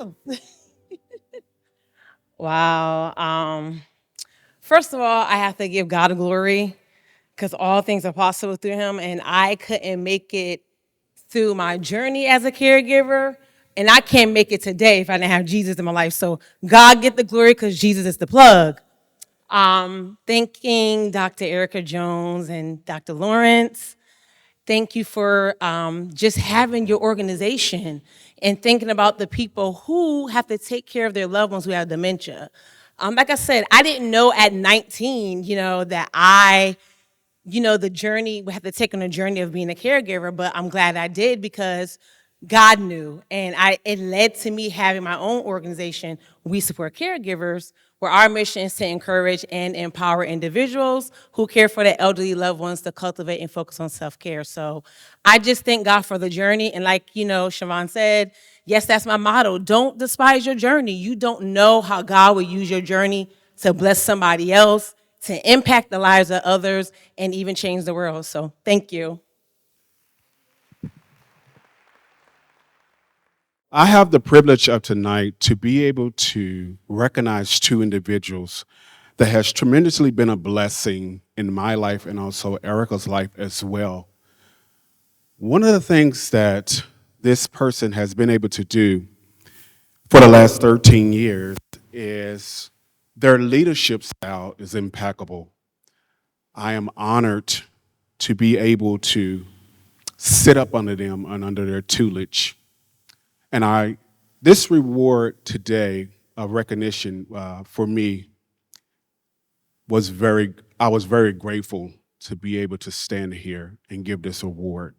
Oh. Wow. First of all, I have to give God glory because all things are possible through him, and I couldn't make it through my journey as a caregiver, and I can't make it today if I didn't have Jesus in my life. So God get the glory because Jesus is the plug. Thanking Dr. Erica Jones and Dr. Lawrence. Thank you for just having your organization and thinking about the people who have to take care of their loved ones who have dementia. Like I said, I didn't know at 19, that the journey, we have to take on a journey of being a caregiver, but I'm glad I did because God knew. And it led to me having my own organization, We Support Caregivers, where our mission is to encourage and empower individuals who care for their elderly loved ones to cultivate and focus on self-care. So I just thank God for the journey. And like, Siobhan said, yes, that's my motto. Don't despise your journey. You don't know how God will use your journey to bless somebody else, to impact the lives of others, and even change the world. So thank you. I have the privilege of tonight to be able to recognize two individuals that has tremendously been a blessing in my life and also Erica's life as well. One of the things that this person has been able to do for the last 13 years is their leadership style is impeccable. I am honored to be able to sit up under them and under their tutelage. And this reward today of recognition for me I was very grateful to be able to stand here and give this award.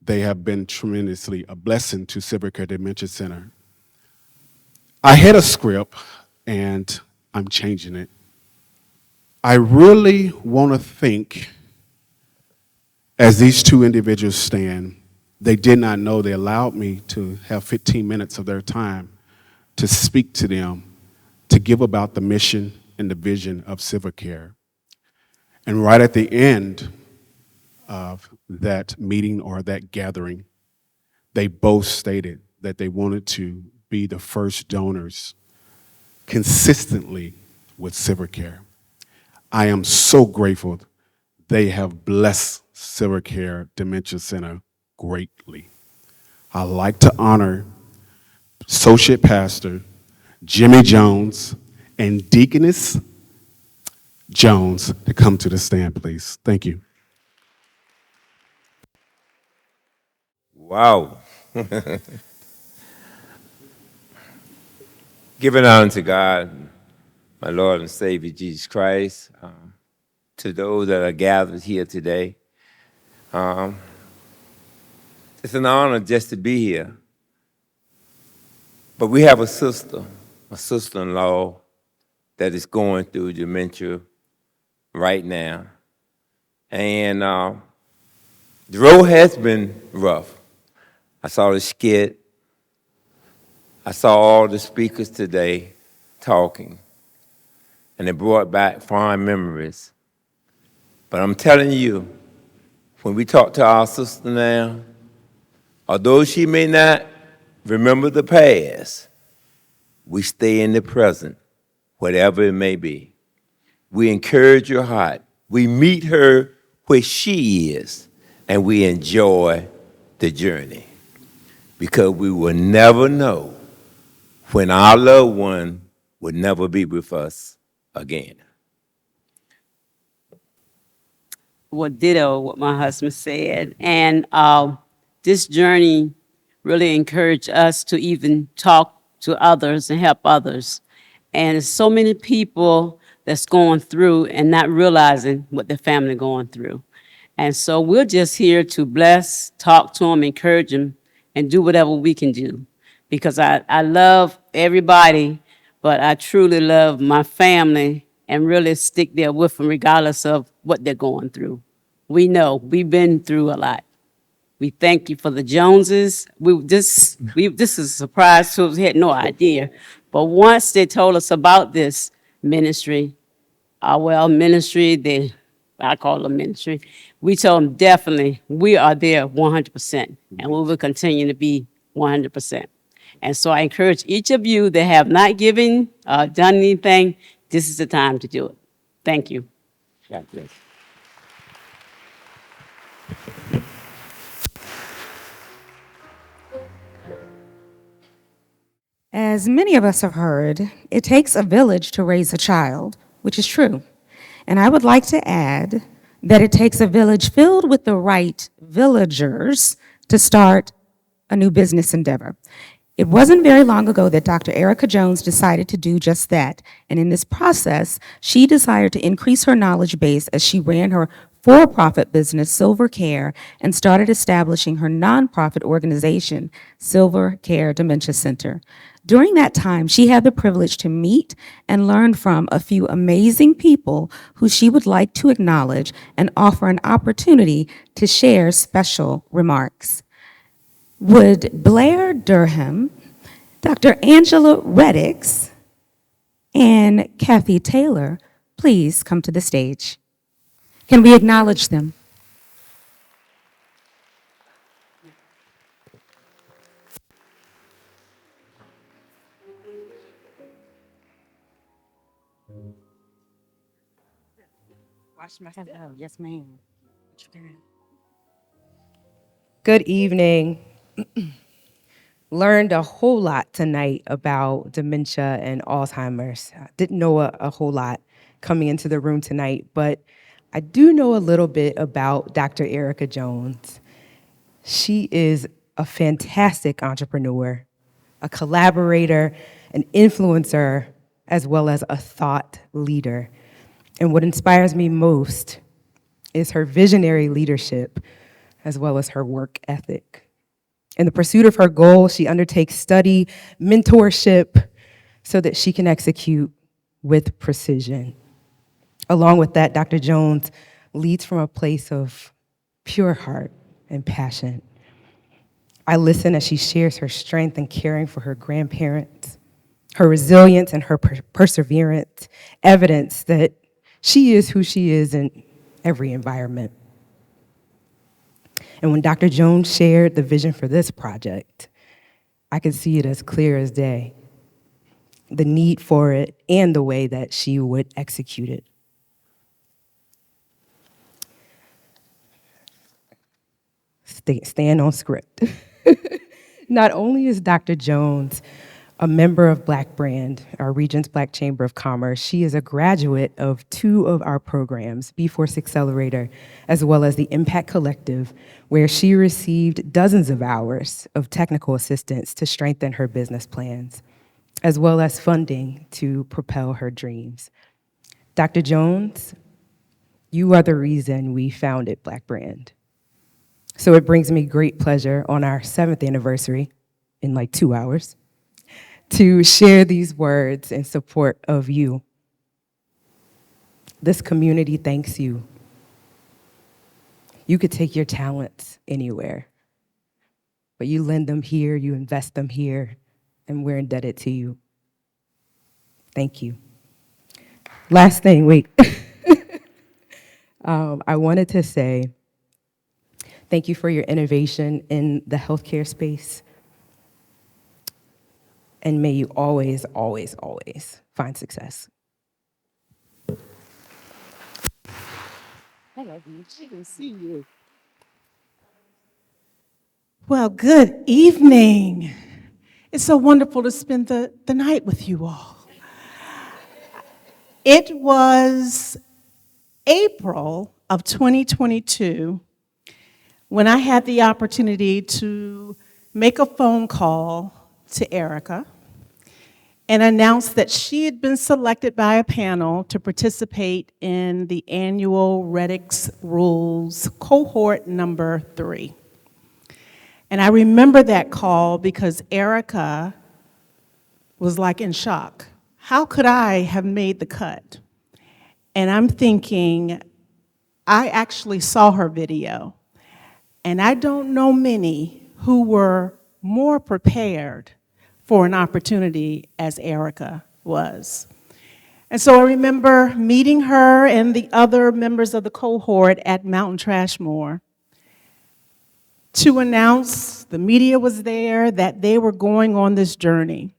They have been tremendously a blessing to Silvercare Dementia Center. I had a script and I'm changing it. I really want to think as these two individuals stand. They did not know they allowed me to have 15 minutes of their time to speak to them, to give about the mission and the vision of Silvercare. And right at the end of that meeting or that gathering, they both stated that they wanted to be the first donors consistently with Silvercare. I am so grateful they have blessed Silvercare Dementia Center greatly. I'd like to honor Associate Pastor Jimmy Jones and Deaconess Jones to come to the stand, please. Thank you. Wow. Giving honor to God, my Lord and Savior Jesus Christ, to those that are gathered here today. It's an honor just to be here. But we have a sister-in-law that is going through dementia right now. And the road has been rough. I saw the skit. I saw all the speakers today talking. And it brought back fond memories. But I'm telling you, when we talk to our sister now, although she may not remember the past, we stay in the present, whatever it may be. We encourage her heart. We meet her where she is, and we enjoy the journey. Because we will never know when our loved one would never be with us again. Well, ditto what my husband said. And this journey really encouraged us to even talk to others and help others. And there's so many people that's going through and not realizing what their family going through. And so we're just here to bless, talk to them, encourage them, and do whatever we can do. Because I love everybody, but I truly love my family and really stick there with them regardless of what they're going through. We know, we've been through a lot. We thank you for the Joneses. This is a surprise to us, we had no idea. But once they told us about this ministry, ministry, I call it ministry, we told them definitely, we are there 100%, and we will continue to be 100%. And so I encourage each of you that have not given, done anything, this is the time to do it. Thank you. God bless. As many of us have heard, it takes a village to raise a child, which is true. And I would like to add that it takes a village filled with the right villagers to start a new business endeavor. It wasn't very long ago that Dr. Erica Jones decided to do just that. And in this process, she desired to increase her knowledge base as she ran her for-profit business, Silver Care, and started establishing her nonprofit organization, Silver Care Dementia Center. During that time, she had the privilege to meet and learn from a few amazing people who she would like to acknowledge and offer an opportunity to share special remarks. Would Blair Durham, Dr. Angela Reddix, and Kathy Taylor please come to the stage? Can we acknowledge them? Hello, yes, ma'am. Good evening. Learned a whole lot tonight about dementia and Alzheimer's. I didn't know a whole lot coming into the room tonight, but I do know a little bit about Dr. Erica Jones. She is a fantastic entrepreneur, a collaborator, an influencer, as well as a thought leader. And what inspires me most is her visionary leadership, as well as her work ethic. In the pursuit of her goal, she undertakes study, mentorship, so that she can execute with precision. Along with that, Dr. Jones leads from a place of pure heart and passion. I listen as she shares her strength in caring for her grandparents, her resilience and her perseverance, evidence that she is who she is in every environment. And when Dr. Jones shared the vision for this project, I could see it as clear as day, the need for it and the way that she would execute it. Stand on script. Not only is Dr. Jones a member of Black Brand, our Regents Black Chamber of Commerce, she is a graduate of 2 of our programs, B-Force Accelerator, as well as the Impact Collective, where she received dozens of hours of technical assistance to strengthen her business plans, as well as funding to propel her dreams. Dr. Jones, you are the reason we founded Black Brand. So it brings me great pleasure on our 7th anniversary, in like 2 hours, to share these words in support of you. This community thanks you. You could take your talents anywhere, but you lend them here, you invest them here, and we're indebted to you. Thank you. Last thing, wait. I wanted to say thank you for your innovation in the healthcare space. And may you always, always, always find success. I love you. She can see you. Well, good evening. It's so wonderful to spend the night with you all. It was April of 2022 when I had the opportunity to make a phone call to Erica and announced that she had been selected by a panel to participate in the annual Reddick's Rules cohort number 3. And I remember that call because Erica was like in shock. How could I have made the cut? And I'm thinking, I actually saw her video, and I don't know many who were more prepared for an opportunity as Erica was. And so I remember meeting her and the other members of the cohort at Mountain Trashmore to announce, the media was there, that they were going on this journey.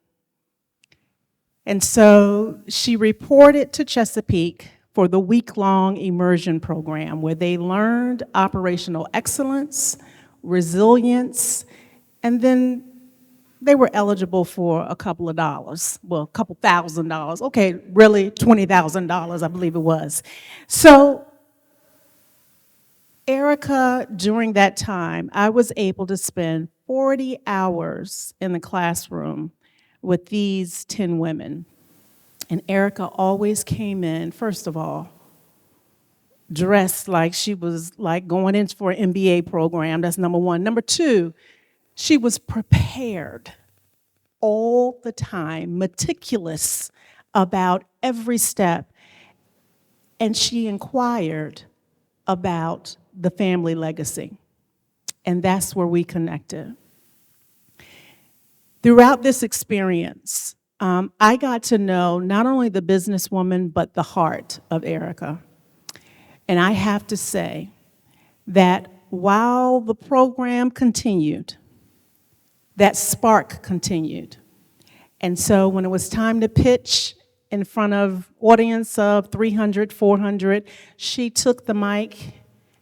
And so she reported to Chesapeake for the week-long immersion program where they learned operational excellence, resilience, and then they were eligible for a couple of dollars, well, a couple $1,000. Okay, really $20,000, I believe it was. So Erica, during that time, I was able to spend 40 hours in the classroom with these 10 women. And Erica always came in, first of all, dressed like she was like going in for an MBA program. That's number one. Number two, she was prepared all the time, meticulous about every step. And she inquired about the family legacy. And that's where we connected. Throughout this experience, I got to know not only the businesswoman, but the heart of Erica. And I have to say that while the program continued, that spark continued. And so when it was time to pitch in front of audience of 300, 400, she took the mic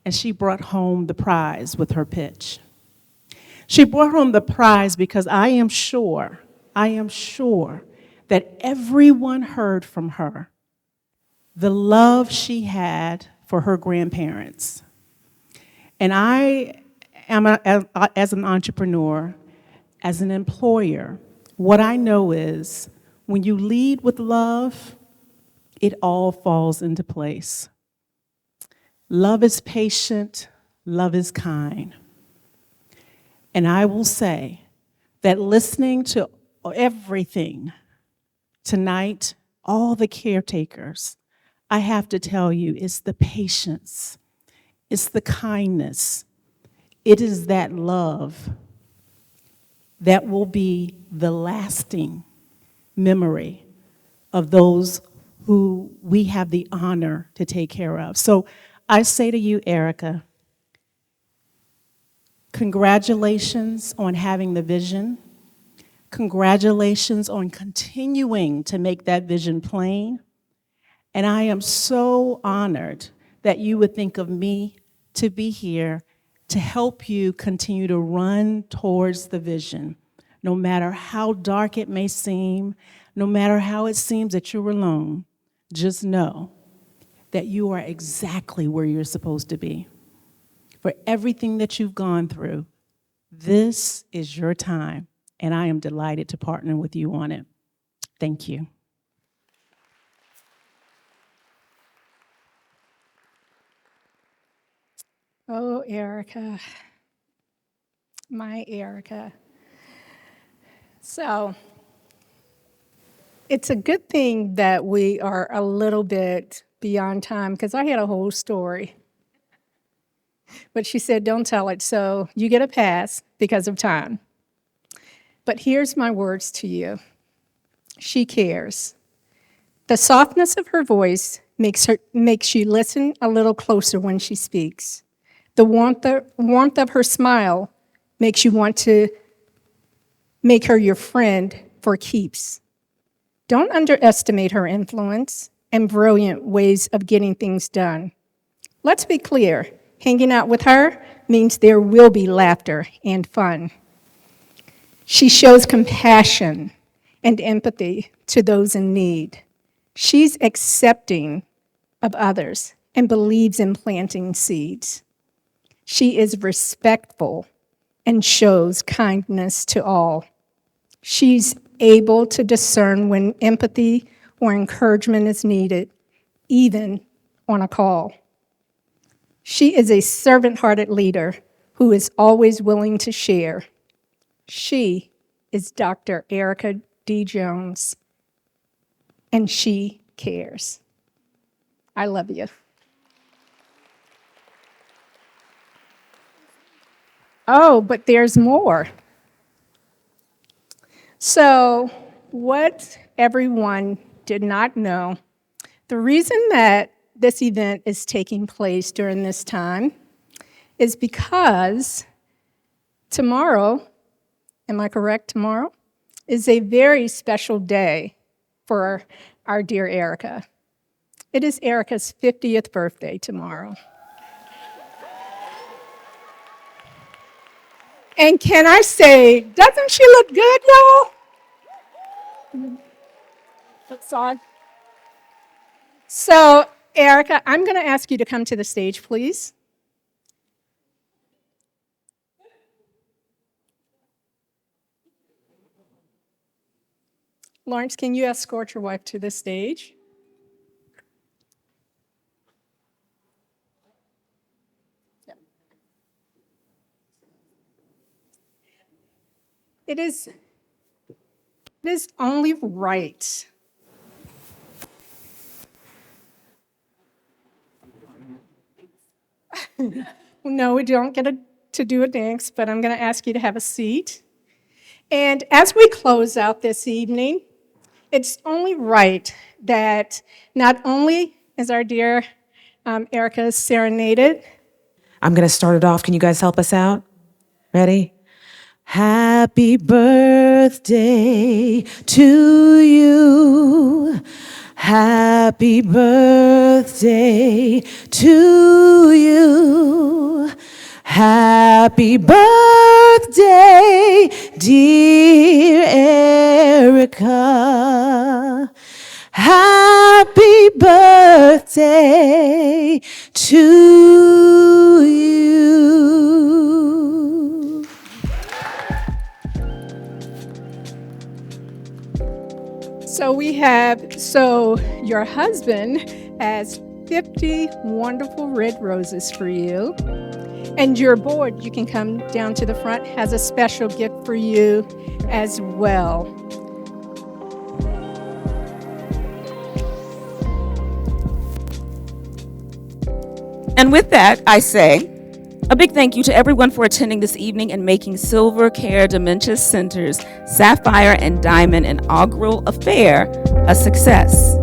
and she brought home the prize with her pitch. She brought home the prize because I am sure that everyone heard from her the love she had for her grandparents. And I am, as an entrepreneur, as an employer, what I know is when you lead with love, it all falls into place. Love is patient, love is kind. And I will say that listening to everything tonight, all the caretakers, I have to tell you, it's the patience, it's the kindness, it is that love that will be the lasting memory of those who we have the honor to take care of. So I say to you, Erica, congratulations on having the vision. Congratulations on continuing to make that vision plain. And I am so honored that you would think of me to be here to help you continue to run towards the vision. No matter how dark it may seem, no matter how it seems that you're alone, just know that you are exactly where you're supposed to be. For everything that you've gone through, this is your time, and I am delighted to partner with you on it. Thank you. Oh, Erica, my Erica. So it's a good thing that we are a little bit beyond time because I had a whole story. But she said, don't tell it, so you get a pass because of time. But here's my words to you. She cares. The softness of her voice makes you listen a little closer when she speaks. The warmth of her smile makes you want to make her your friend for keeps. Don't underestimate her influence and brilliant ways of getting things done. Let's be clear, hanging out with her means there will be laughter and fun. She shows compassion and empathy to those in need. She's accepting of others and believes in planting seeds. She is respectful and shows kindness to all. She's able to discern when empathy or encouragement is needed, even on a call. She is a servant-hearted leader who is always willing to share. She is Dr. Erica D. Jones, and she cares. I love you. Oh, but there's more. So, what everyone did not know, the reason that this event is taking place during this time is because tomorrow, am I correct, tomorrow, is a very special day for our dear Erica. It is Erica's 50th birthday tomorrow. And can I say, doesn't she look good, y'all? That's on. So, Erica, I'm going to ask you to come to the stage, please. Lawrence, can you escort your wife to the stage? It is only right no, we don't get to do a dance, but I'm going to ask you to have a seat. And as we close out this evening, it's only right that not only is our dear Erica serenaded. I'm going to start it off. Can you guys help us out? Ready? Happy birthday to you. Happy birthday to you. Happy birthday, dear Erica. Happy birthday to you. So your husband has 50 wonderful red roses for you. And your board, you can come down to the front, has a special gift for you as well. And with that, I say a big thank you to everyone for attending this evening and making Silver Care Dementia Center's Sapphire and Diamond Inaugural Affair a success.